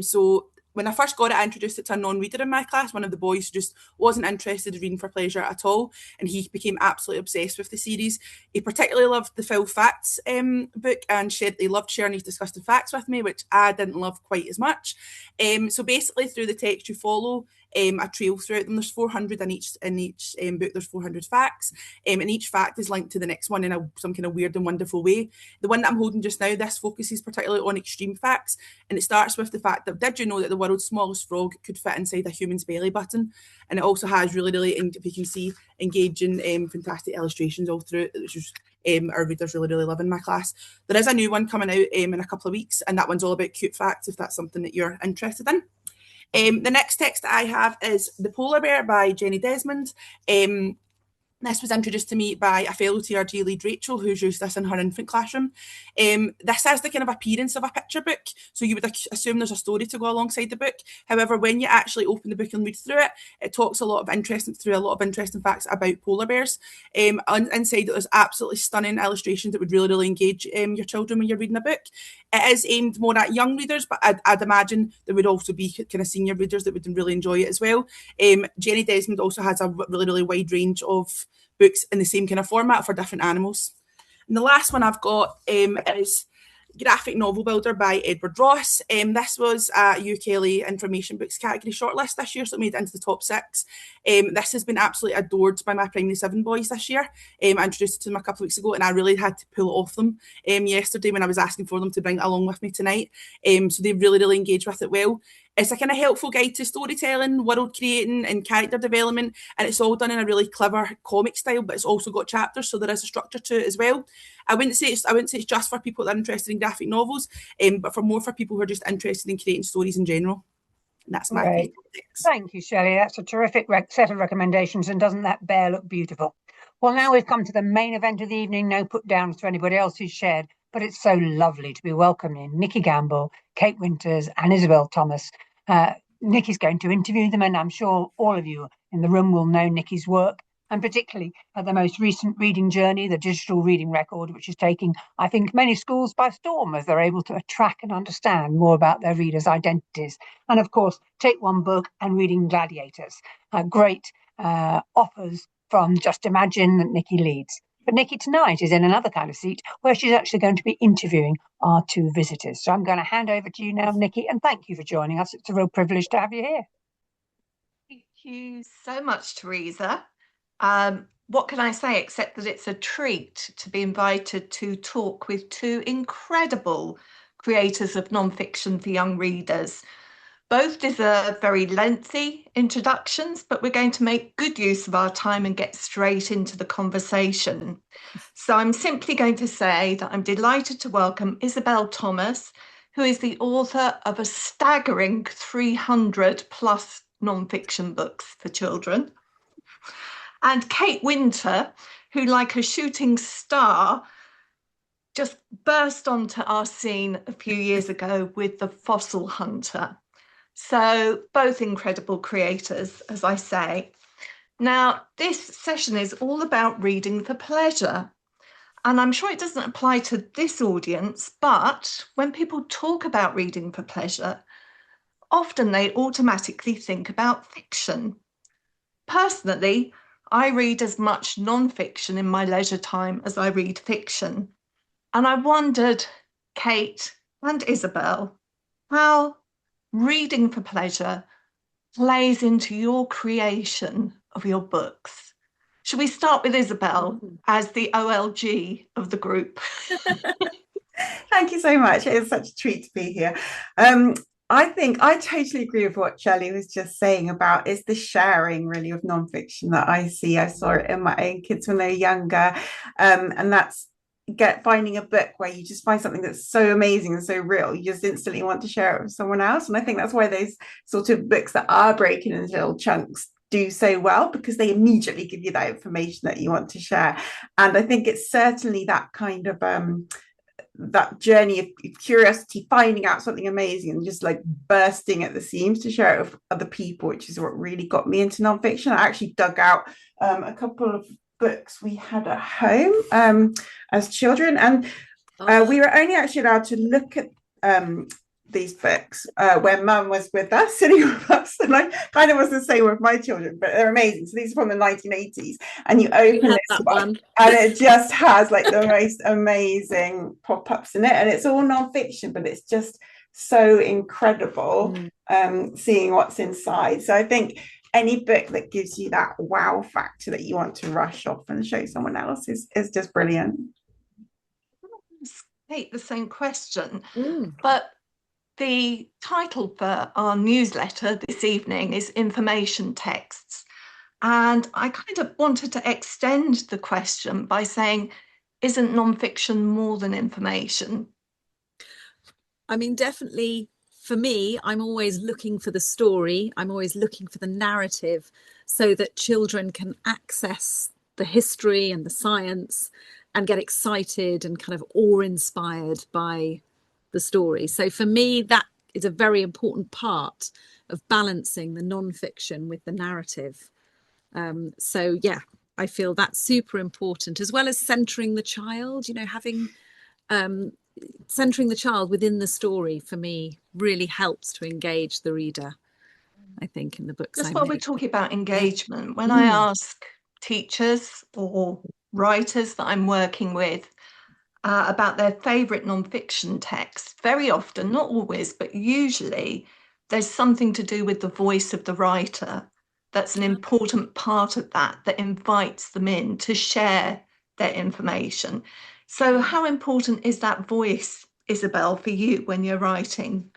So when I first got it, I introduced it to a non-reader in my class, one of the boys who just wasn't interested in reading for pleasure at all, and he became absolutely obsessed with the series. He particularly loved the Full Facts book, and he loved sharing his disgusting facts with me, which I didn't love quite as much. So basically, through the text you follow a trail throughout them. There's 400 in each book. There's 400 facts, and each fact is linked to the next one in some kind of weird and wonderful way. The one that I'm holding just now, this focuses particularly on extreme facts, and it starts with the fact that, did you know that the world's smallest frog could fit inside a human's belly button? And it also has really, if you can see, engaging, fantastic illustrations all through it, which is our readers really, really love in my class. There is a new one coming out in a couple of weeks, and that one's all about cute facts, if that's something that you're interested in. The next text that I have is The Polar Bear by Jenny Desmond. This was introduced to me by a fellow TRG lead, Rachel, who's used this in her infant classroom. This has the kind of appearance of a picture book, so you would assume there's a story to go alongside the book. However, when you actually open the book and read through it, it talks through a lot of interesting facts about polar bears. Inside there's absolutely stunning illustrations that would really, really engage your children when you're reading a book. It is aimed more at young readers, but I'd imagine there would also be kind of senior readers that would really enjoy it as well. Jenny Desmond also has a really, really wide range of books in the same kind of format for different animals. And the last one I've got is Graphic Novel Builder by Edward Ross. This was a UKLA Information Books category shortlist this year, so it made it into the top 6. This has been absolutely adored by my Primary 7 boys this year. I introduced it to them a couple of weeks ago, and I really had to pull it off them yesterday when I was asking for them to bring it along with me tonight. So they really, really engaged with it well. It's a kind of helpful guide to storytelling, world creating, and character development, and it's all done in a really clever comic style, but it's also got chapters, so there is a structure to it as well. I wouldn't say it's just for people that are interested in graphic novels, but for people who are just interested in creating stories in general. And that's my Great. Thank you, Shelley. That's a terrific set of recommendations, and doesn't that bear look beautiful? Well, now we've come to the main event of the evening. No put downs to anybody else who's shared, but it's so lovely to be welcoming Nikki Gamble, Kate Winters, and Isabel Thomas. Nikki's going to interview them, and I'm sure all of you in the room will know Nikki's work, and particularly at the most recent reading journey, the digital reading record, which is taking, I think, many schools by storm as they're able to track and understand more about their readers' identities. And of course, Take One Book and Reading Gladiators, great offers from Just Imagine that Nikki leads. But Nikki tonight is in another kind of seat where she's actually going to be interviewing our 2 visitors. So I'm going to hand over to you now, Nikki, and thank you for joining us. It's a real privilege to have you here. Thank you so much, Teresa. What can I say except that it's a treat to be invited to talk with 2 incredible creators of non-fiction for young readers. Both deserve very lengthy introductions, but we're going to make good use of our time and get straight into the conversation. So I'm simply going to say that I'm delighted to welcome Isabel Thomas, who is the author of a staggering 300 plus non-fiction books for children, and Kate Winter, who, like a shooting star, just burst onto our scene a few years ago with The Fossil Hunter. So both incredible creators, as I say. Now, this session is all about reading for pleasure. And I'm sure it doesn't apply to this audience, but when people talk about reading for pleasure, often they automatically think about fiction. Personally, I read as much non-fiction in my leisure time as I read fiction. And I wondered, Kate and Isabel, how reading for pleasure plays into your creation of your books. Should we start with Isabel as the OLG of the group? Thank you so much. It is such a treat to be here. I think I totally agree with what Shelley was just saying about is the sharing really of nonfiction that I see. I saw it in my own kids when they were younger, and that's finding a book where you just find something that's so amazing and so real, you just instantly want to share it with someone else. And I think that's why those sort of books that are breaking into little chunks do so well, because they immediately give you that information that you want to share. And I think it's certainly that kind of that journey of curiosity, finding out something amazing and just like bursting at the seams to share it with other people, which is what really got me into nonfiction. I actually dug out a couple of books we had at home as children, and we were only actually allowed to look at these books when Mum was with us, sitting with us, and I kind of was the same with my children, but they're amazing. So these are from the 1980s, and you open this one and it just has like the most amazing pop-ups in it, and it's all non-fiction, but it's just so incredible seeing what's inside. So I think any book that gives you that wow factor that you want to rush off and show someone else is just brilliant. Kate, the same question, but the title for our newsletter this evening is Information Texts. And I kind of wanted to extend the question by saying, isn't nonfiction more than information? I mean, definitely for me, I'm always looking for the story. I'm always looking for the narrative so that children can access the history and the science and get excited and kind of awe-inspired by the story. So for me, that is a very important part of balancing the non-fiction with the narrative. So yeah, I feel that's super important, as well as centering the child, you know, having centering the child within the story, for me, really helps to engage the reader, I think, in the books. Just while we're talking about engagement, when I ask teachers or writers that I'm working with about their favourite non-fiction text, very often, not always, but usually there's something to do with the voice of the writer. That's an important part of that invites them in to share their information. So how important is that voice, Isabel, for you when you're writing?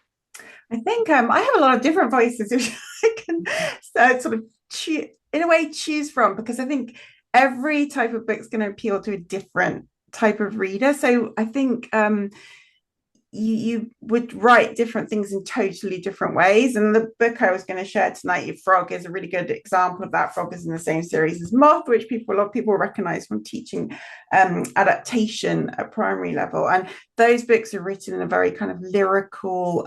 I think I have a lot of different voices which I can sort of in a way choose from, because I think every type of book is going to appeal to a different type of reader. So I think you would write different things in totally different ways. And the book I was going to share tonight, Frog, is a really good example of that. Frog is in the same series as Moth, which a lot of people recognize from teaching adaptation at primary level. And those books are written in a very kind of lyrical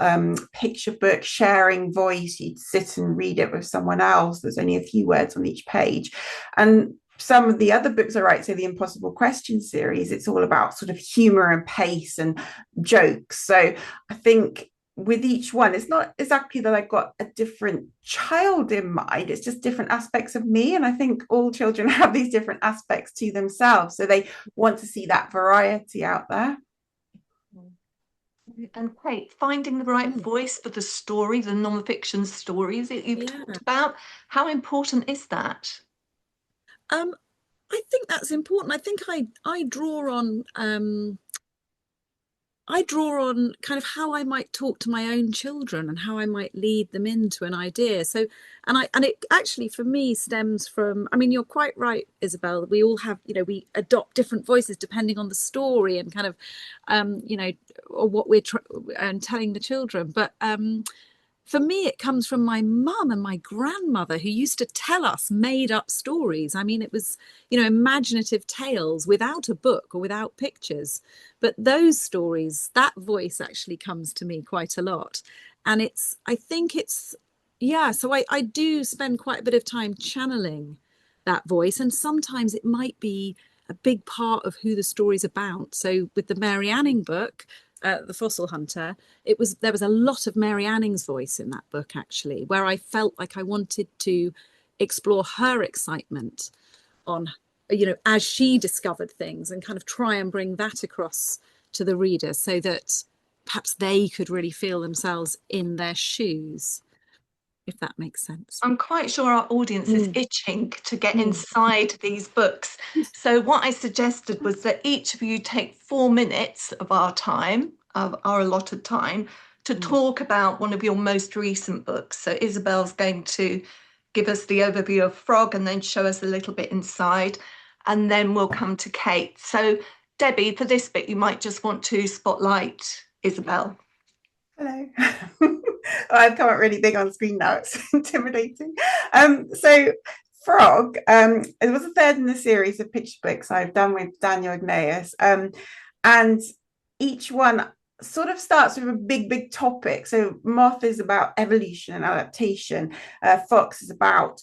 picture book, sharing voice. You'd sit and read it with someone else. There's only a few words on each page. And some of the other books I write, so the Impossible Question series, it's all about sort of humor and pace and jokes. So I think with each one, it's not exactly that I've got a different child in mind, it's just different aspects of me. And I think all children have these different aspects to themselves, so they want to see that variety out there. And Kate, finding the right voice for the story, the non-fiction stories that you've talked about, how important is that? I think that's important. I think I draw on kind of how I might talk to my own children and how I might lead them into an idea. So, and it actually for me stems from, I mean, you're quite right, Isabel. We all have, you know, we adopt different voices depending on the story and kind of, you know, or what we're telling the children. But for me, it comes from my mum and my grandmother, who used to tell us made up stories. I mean, it was, you know, imaginative tales without a book or without pictures. But those stories, that voice actually comes to me quite a lot. And I think it's, yeah, so I do spend quite a bit of time channeling that voice. And sometimes it might be a big part of who the story's about. So with the Mary Anning book, The Fossil Hunter, there was a lot of Mary Anning's voice in that book, actually, where I felt like I wanted to explore her excitement on, you know, as she discovered things, and kind of try and bring that across to the reader so that perhaps they could really feel themselves in their shoes, if that makes sense. I'm quite sure our audience is itching to get inside these books. So what I suggested was that each of you take 4 minutes of our time, of our allotted time, to talk about one of your most recent books. So Isabel's going to give us the overview of Frog and then show us a little bit inside, and then we'll come to Kate. So Debbie, for this bit, you might just want to spotlight Isabel. Hello. I've come up really big on screen now, it's intimidating. So Frog, it was the third in the series of picture books I've done with Daniel Ignaeus, and each one sort of starts with a big topic. So Moth is about evolution and adaptation. Fox is about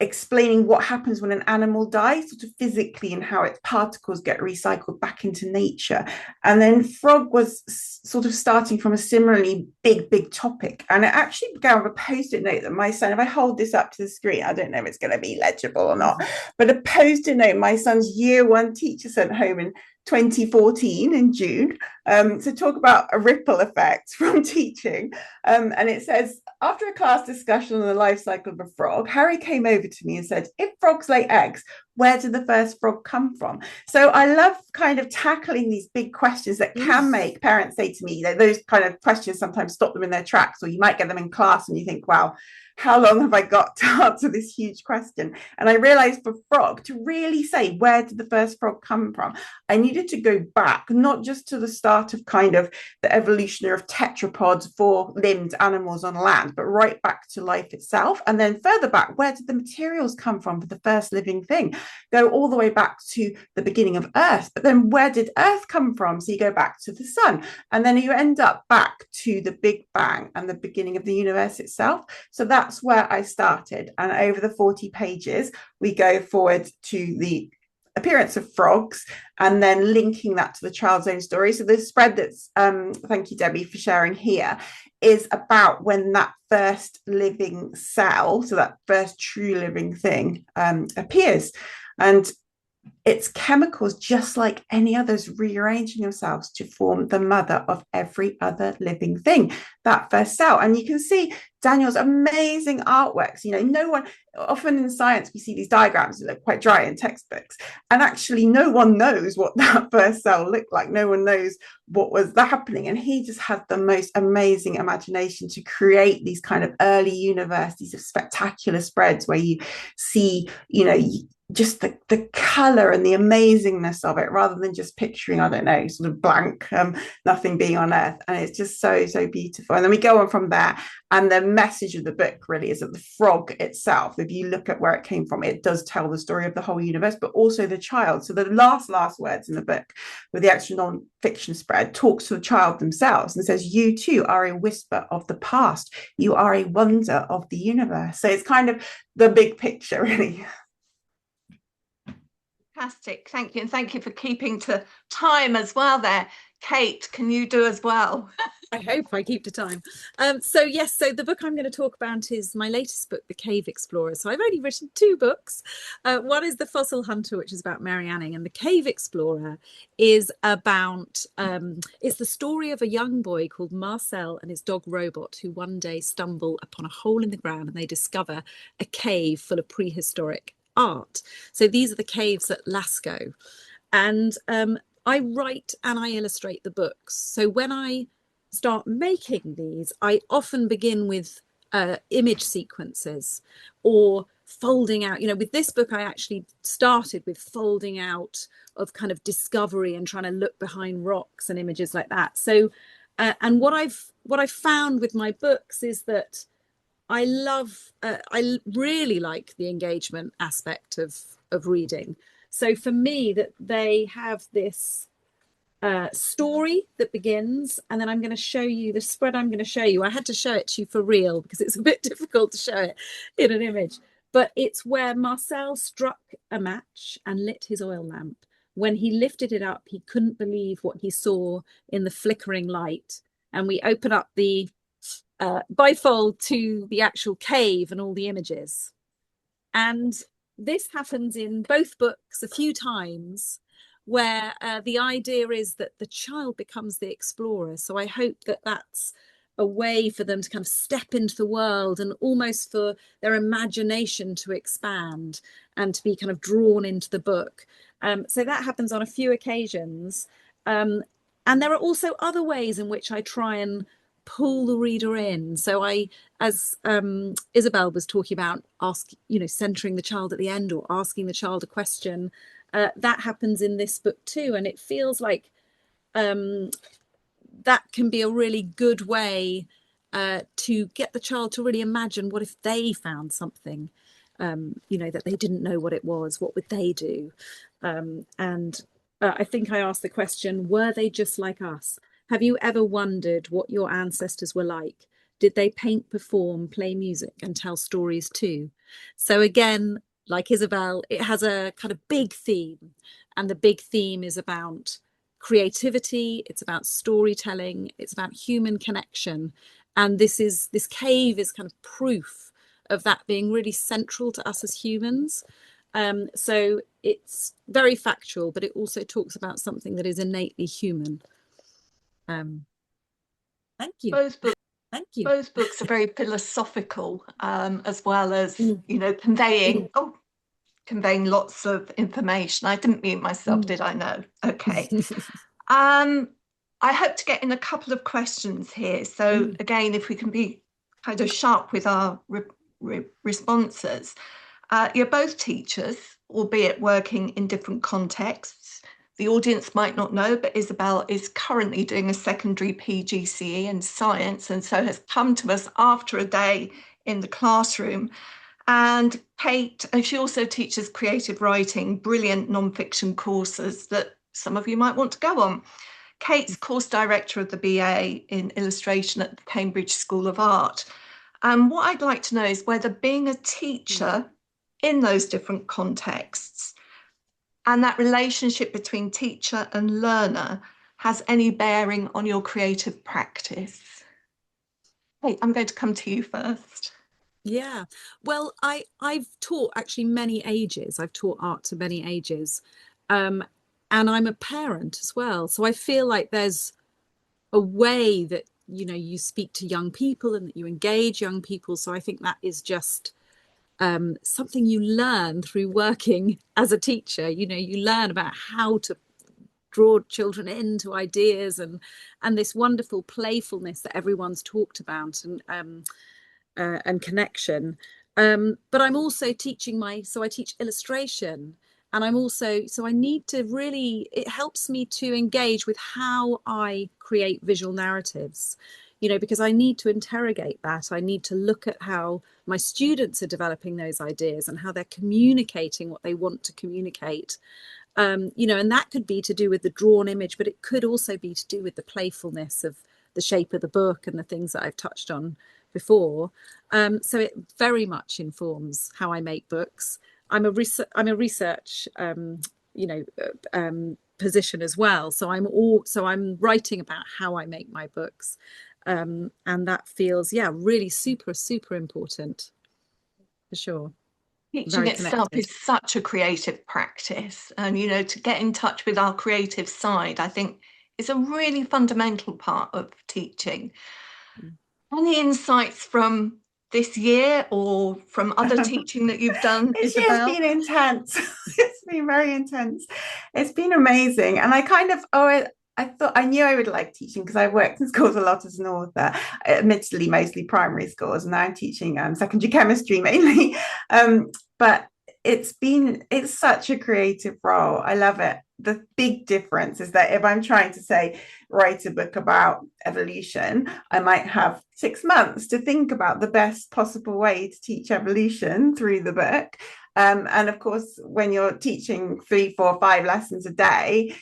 explaining what happens when an animal dies, sort of physically, and how its particles get recycled back into nature. And then Frog was sort of starting from a similarly big topic. And it actually began with a post-it note that my son, if I hold this up to the screen, I don't know if it's going to be legible or not, but a post-it note my son's year 1 teacher sent home in 2014 in June, to talk about a ripple effect from teaching. And it says, after a class discussion on the life cycle of a frog, Harry came over to me and said, if frogs lay eggs, where did the first frog come from? So I love kind of tackling these big questions that can make parents say to me, those kind of questions sometimes stop them in their tracks, or you might get them in class and you think, wow, how long have I got to answer this huge question? And I realized for Frog, to really say, where did the first frog come from? I needed to go back, not just to the start of kind of the evolution of tetrapods, 4-limbed animals on land, but right back to life itself. And then further back, where did the materials come from for the first living thing? Go all the way back to the beginning of Earth. But then where did Earth come from? So you go back to the sun. And then you end up back to the Big Bang and the beginning of the universe itself. So that's where I started. And over the 40 pages, we go forward to the appearance of frogs and then linking that to the child's own story. So the spread that's, thank you, Debbie, for sharing here, is about when that first living cell, so that first true living thing, appears. And it's chemicals, just like any others, rearranging themselves to form the mother of every other living thing, that first cell. And you can see Daniel's amazing artworks. You know, no one, often in science, we see these diagrams that look quite dry in textbooks. And actually, no one knows what that first cell looked like. No one knows what was happening. And he just had the most amazing imagination to create these kind of early universities of spectacular spreads where you see, you know, just the color and the amazingness of it, rather than just picturing, I don't know, sort of blank, nothing being on Earth. And it's just so beautiful. And then we go on from there, and the message of the book really is that the frog itself, if you look at where it came from, it does tell the story of the whole universe, but also the child. So the last words in the book, with the extra non-fiction spread, talks to the child themselves and says, you too are a whisper of the past, you are a wonder of the universe. So it's kind of the big picture, really. Fantastic, thank you, and thank you for keeping to time as well there. Kate, can you do as well? I hope I keep to time. So the book I'm going to talk about is my latest book, The Cave Explorer. So I've only written 2 books. One is The Fossil Hunter, which is about Mary Anning, and The Cave Explorer is about, it's the story of a young boy called Marcel and his dog Robot, who one day stumble upon a hole in the ground and they discover a cave full of prehistoric art. So these are the caves at Lascaux, and I write and I illustrate the books. So when I start making these, I often begin with image sequences or folding out. You know, with this book, I actually started with folding out of kind of discovery and trying to look behind rocks and images like that. So, and what I've found with my books is that I really like the engagement aspect of reading. So for me, that they have this story that begins, and then I'm going to show you the spread. I'm going to show you. I had to show it to you for real because it's a bit difficult to show it in an image. But it's where Marcel struck a match and lit his oil lamp. When he lifted it up, he couldn't believe what he saw in the flickering light. And we open up the bifold to the actual cave and all the images. And this happens in both books a few times, where the idea is that the child becomes the explorer. So I hope that that's a way for them to kind of step into the world and almost for their imagination to expand and to be kind of drawn into the book. So that happens on a few occasions. And there are also other ways in which I try and pull the reader in. So I, as Isabel was talking about, centering the child at the end or asking the child a question, that happens in this book too. And it feels like that can be a really good way to get the child to really imagine, what if they found something, that they didn't know what it was, what would they do? And I think I asked the question, were they just like us? Have you ever wondered what your ancestors were like? Did they paint, perform, play music, and tell stories too? So again, like Isabel, it has a kind of big theme, and the big theme is about creativity, it's about storytelling, it's about human connection. And this cave is kind of proof of that being really central to us as humans. So it's very factual, but it also talks about something that is innately human. Thank you. Thank you. Both books are very philosophical, as well as, conveying lots of information. I didn't mute myself, did I? No. Okay. I hope to get in a couple of questions here. So again, if we can be kind of sharp with our responses. You're both teachers, albeit working in different contexts. The audience might not know, but Isabel is currently doing a secondary PGCE in science, and so has come to us after a day in the classroom. And Kate, she also teaches creative writing, brilliant non-fiction courses that some of you might want to go on. Kate's course director of the BA in illustration at the Cambridge School of Art. And what I'd like to know is whether being a teacher in those different contexts and that relationship between teacher and learner has any bearing on your creative practice. Hey, I'm going to come to you first. Yeah, well, I've taught actually many ages. I've taught art to many ages. And I'm a parent as well. So I feel like there's a way that, you speak to young people and that you engage young people. So I think that is just something you learn through working as a teacher. You learn about how to draw children into ideas and this wonderful playfulness that everyone's talked about and connection. But I'm also teaching so I teach illustration. And so I need to really, it helps me to engage with how I create visual narratives, because I need to interrogate that. I need to look at how my students are developing those ideas and how they're communicating what they want to communicate. And that could be to do with the drawn image, but it could also be to do with the playfulness of the shape of the book and the things that I've touched on before. So it very much informs how I make books. I'm a research position as well. So I'm writing about how I make my books. And that feels, really super, super important for sure. Teaching itself is such a creative practice. And, to get in touch with our creative side, I think is a really fundamental part of teaching. Any insights from this year or from other teaching that you've done? This year's been intense. It's been very intense. It's been amazing. And I kind of, I thought I knew I would like teaching because I worked in schools a lot as an author, admittedly mostly primary schools, and now I'm teaching secondary chemistry mainly. But it's such a creative role. I love it. The big difference is that if I'm trying to say, write a book about evolution, I might have 6 months to think about the best possible way to teach evolution through the book. And of course, when you're teaching 3, 4, 5 lessons a day,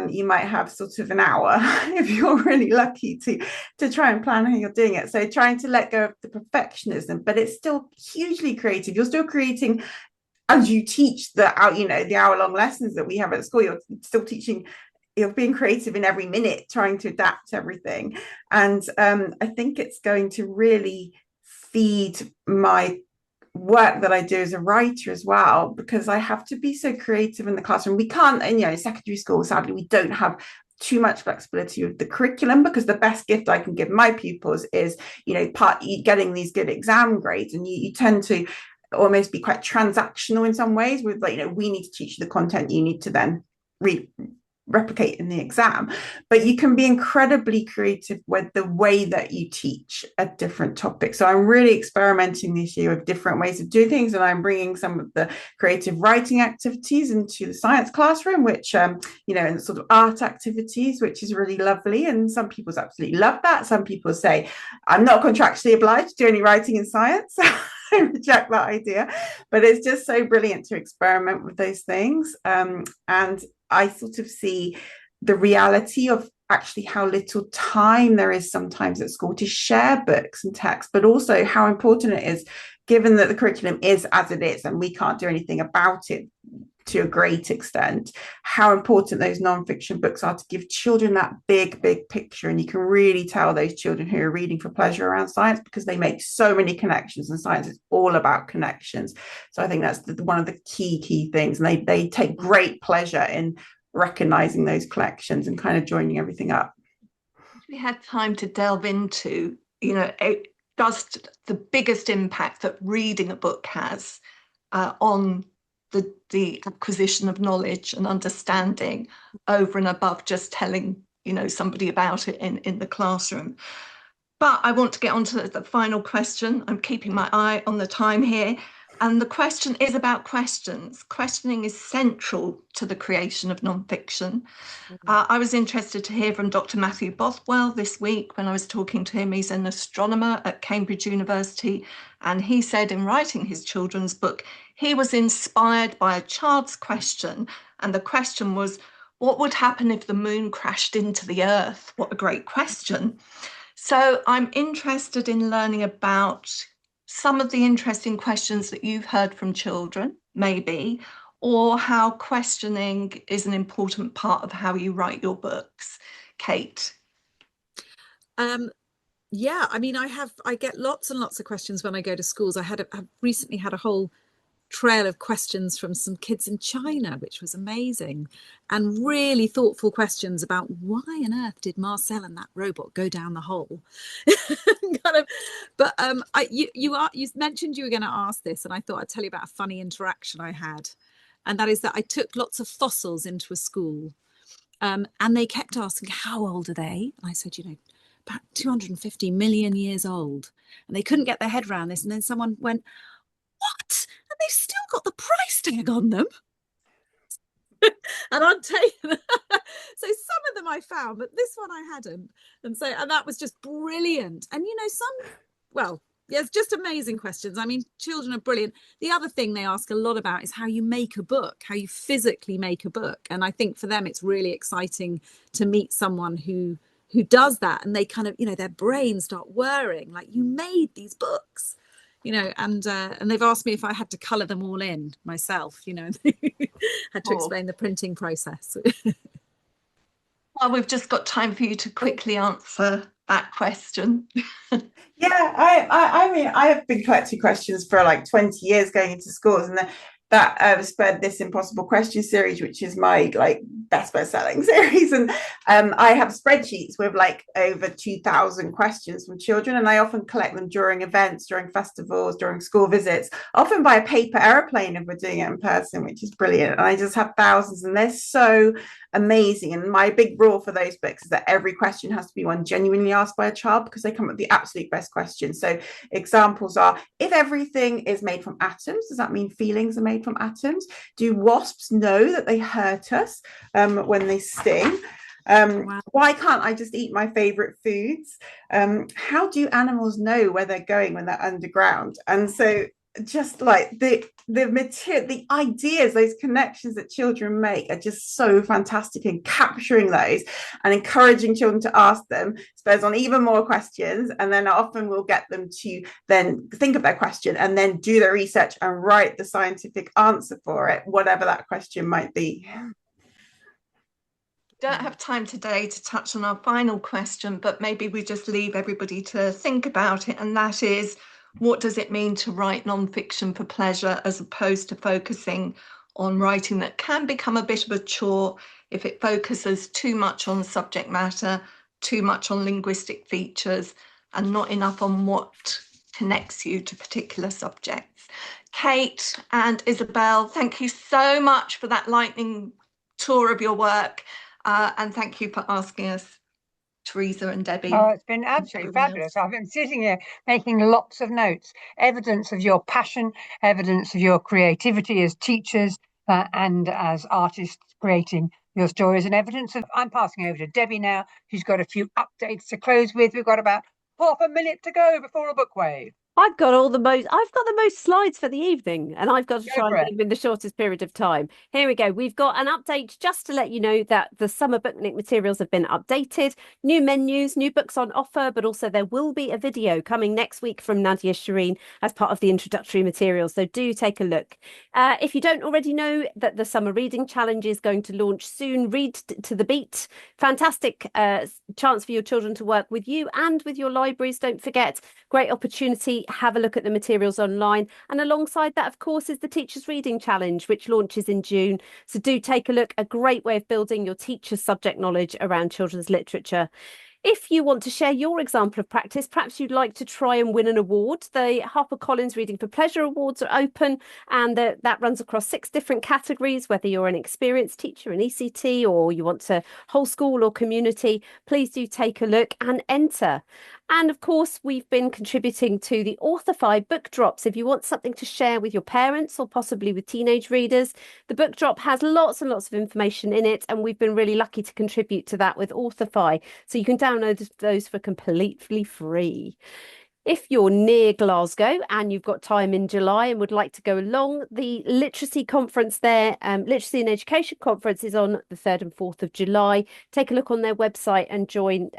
you might have sort of an hour if you're really lucky to try and plan how you're doing it. So trying to let go of the perfectionism, but it's still hugely creative. You're still creating as you teach the hour-long lessons that we have at school. You're still teaching, you're being creative in every minute, trying to adapt everything. And I think it's going to really feed my work that I do as a writer as well, because I have to be so creative in the classroom. We can't, in secondary school, sadly, we don't have too much flexibility with the curriculum, because the best gift I can give my pupils is, getting these good exam grades. And you tend to almost be quite transactional in some ways with, we need to teach you the content, you need to then replicate in the exam. But you can be incredibly creative with the way that you teach a different topic. So I'm really experimenting this year with different ways of doing things, and I'm bringing some of the creative writing activities into the science classroom, which and sort of art activities, which is really lovely. And some people absolutely love that. Some people say, I'm not contractually obliged to do any writing in science. I reject that idea, but it's just so brilliant to experiment with those things. And I sort of see the reality of actually how little time there is sometimes at school to share books and texts, but also how important it is, given that the curriculum is as it is and we can't do anything about it to a great extent, how important those non-fiction books are to give children that big picture. And you can really tell those children who are reading for pleasure around science, because they make so many connections, and science is all about connections. So I think that's one of the key things, and they take great pleasure in recognizing those collections and kind of joining everything up. We had time to delve into, just the biggest impact that reading a book has on the acquisition of knowledge and understanding, over and above just telling somebody about it in the classroom. But I want to get on to the final question. I'm keeping my eye on the time here. And the question is about questions. Questioning is central to the creation of non-fiction. I was interested to hear from Dr. Matthew Bothwell this week when I was talking to him. He's an astronomer at Cambridge University, and he said in writing his children's book, he was inspired by a child's question, and the question was, what would happen if the moon crashed into the Earth? What a great question. So I'm interested in learning about some of the interesting questions that you've heard from children, maybe, or how questioning is an important part of how you write your books. Kate? Yeah, I mean, I get lots and lots of questions when I go to schools. I've recently had a whole trail of questions from some kids in China, which was amazing, and really thoughtful questions about why on earth did Marcel and that robot go down the hole. But you mentioned you were going to ask this, and I thought I'd tell you about a funny interaction I had, and that is that I took lots of fossils into a school, and they kept asking, how old are they? And I said, about 250 million years old, and they couldn't get their head around this. And then someone went, what? And they've still got the price tag on them. And I'm taking so some of them I found, but this one I hadn't. And that was just brilliant. And it's just amazing questions. I mean, children are brilliant. The other thing they ask a lot about is how you make a book, how you physically make a book. And I think for them it's really exciting to meet someone who does that, and they kind of, their brains start whirring, like, you made these books. And they've asked me if I had to colour them all in myself, had to explain the printing process. Well, we've just got time for you to quickly answer that question. Yeah, I mean, I have been collecting questions for like 20 years going into schools, and that spurred this Impossible Question series, which is my best-selling series. And I have spreadsheets with over 2,000 questions from children, and I often collect them during events, during festivals, during school visits, often by a paper aeroplane if we're doing it in person, which is brilliant. And I just have thousands, and they're so amazing. And my big rule for those books is that every question has to be one genuinely asked by a child, because they come up with the absolute best questions. So examples are, if everything is made from atoms, does that mean feelings are made from atoms? Do wasps know that they hurt us when they sting? Why can't I just eat my favorite foods? How do animals know where they're going when they're underground? And so just the material, the ideas, those connections that children make are just so fantastic, and capturing those and encouraging children to ask them spurs on even more questions. And then often we'll get them to then think of their question and then do the research and write the scientific answer for it, whatever that question might be. Don't have time today to touch on our final question, but maybe we just leave everybody to think about it, and that is, what does it mean to write non-fiction for pleasure, as opposed to focusing on writing that can become a bit of a chore if it focuses too much on subject matter, too much on linguistic features, and not enough on what connects you to particular subjects. Kate and Isabel, thank you so much for that lightning tour of your work, and thank you for asking us, Teresa and Debbie. Oh, it's been absolutely fabulous. I've been sitting here making lots of notes, evidence of your passion, evidence of your creativity as teachers and as artists creating your stories, and evidence of... I'm passing over to Debbie now. She's got a few updates to close with. We've got about half a minute to go before a book wave. I've got the most slides for the evening, and I've got to Go try for and it. leave in the shortest period of time. Here we go. We've got an update just to let you know that the summer booknik materials have been updated, new menus, new books on offer, but also there will be a video coming next week from Nadia Shireen as part of the introductory materials. So do take a look. If you don't already know that the Summer Reading Challenge is going to launch soon, read to the beat. Fantastic chance for your children to work with you and with your libraries. Don't forget, great opportunity. Have a look at the materials online. And alongside that, of course, is the Teachers Reading Challenge, which launches in June. So do take a look. A great way of building your teacher's subject knowledge around children's literature. If you want to share your example of practice, perhaps you'd like to try and win an award. The HarperCollins Reading for Pleasure Awards are open, and that runs across 6 different categories, whether you're an experienced teacher, an ECT, or you want to whole school or community. Please do take a look and enter. And of course, we've been contributing to the Authorify book drops. If you want something to share with your parents or possibly with teenage readers, the book drop has lots and lots of information in it. And we've been really lucky to contribute to that with Authorify. So you can download those for completely free. If you're near Glasgow and you've got time in July and would like to go along, the literacy conference there, Literacy and Education Conference, is on the 3rd and 4th of July. Take a look on their website and join,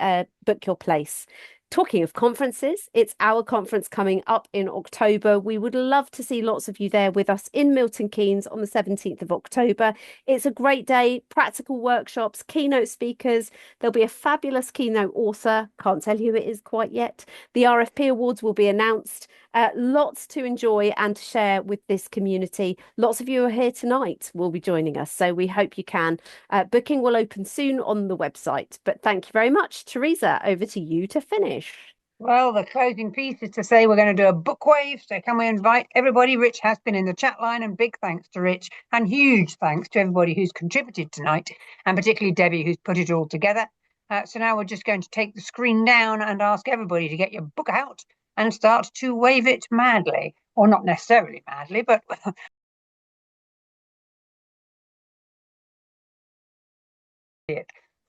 book your place. Talking of conferences, it's our conference coming up in October. We would love to see lots of you there with us in Milton Keynes on the 17th of October. It's a great day, practical workshops, keynote speakers. There'll be a fabulous keynote author. Can't tell you who it is quite yet. The RFP Awards will be announced. Lots to enjoy and to share with this community. Lots of you are here tonight will be joining us, so we hope you can. Booking will open soon on the website. But thank you very much. Teresa, over to you to finish. Well, the closing piece is to say we're going to do a book wave. So can we invite everybody? Rich has been in the chat line, and big thanks to Rich, and huge thanks to everybody who's contributed tonight, and particularly Debbie, who's put it all together. So now we're just going to take the screen down and ask everybody to get your book out and start to wave it madly, or not necessarily madly, but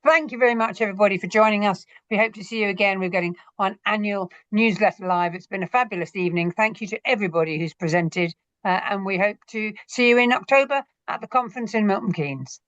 Thank you very much, everybody, for joining us. We hope to see you again. We're getting on annual newsletter live. It's been a fabulous evening. Thank you to everybody who's presented, and we hope to see you in October at the conference in Milton Keynes.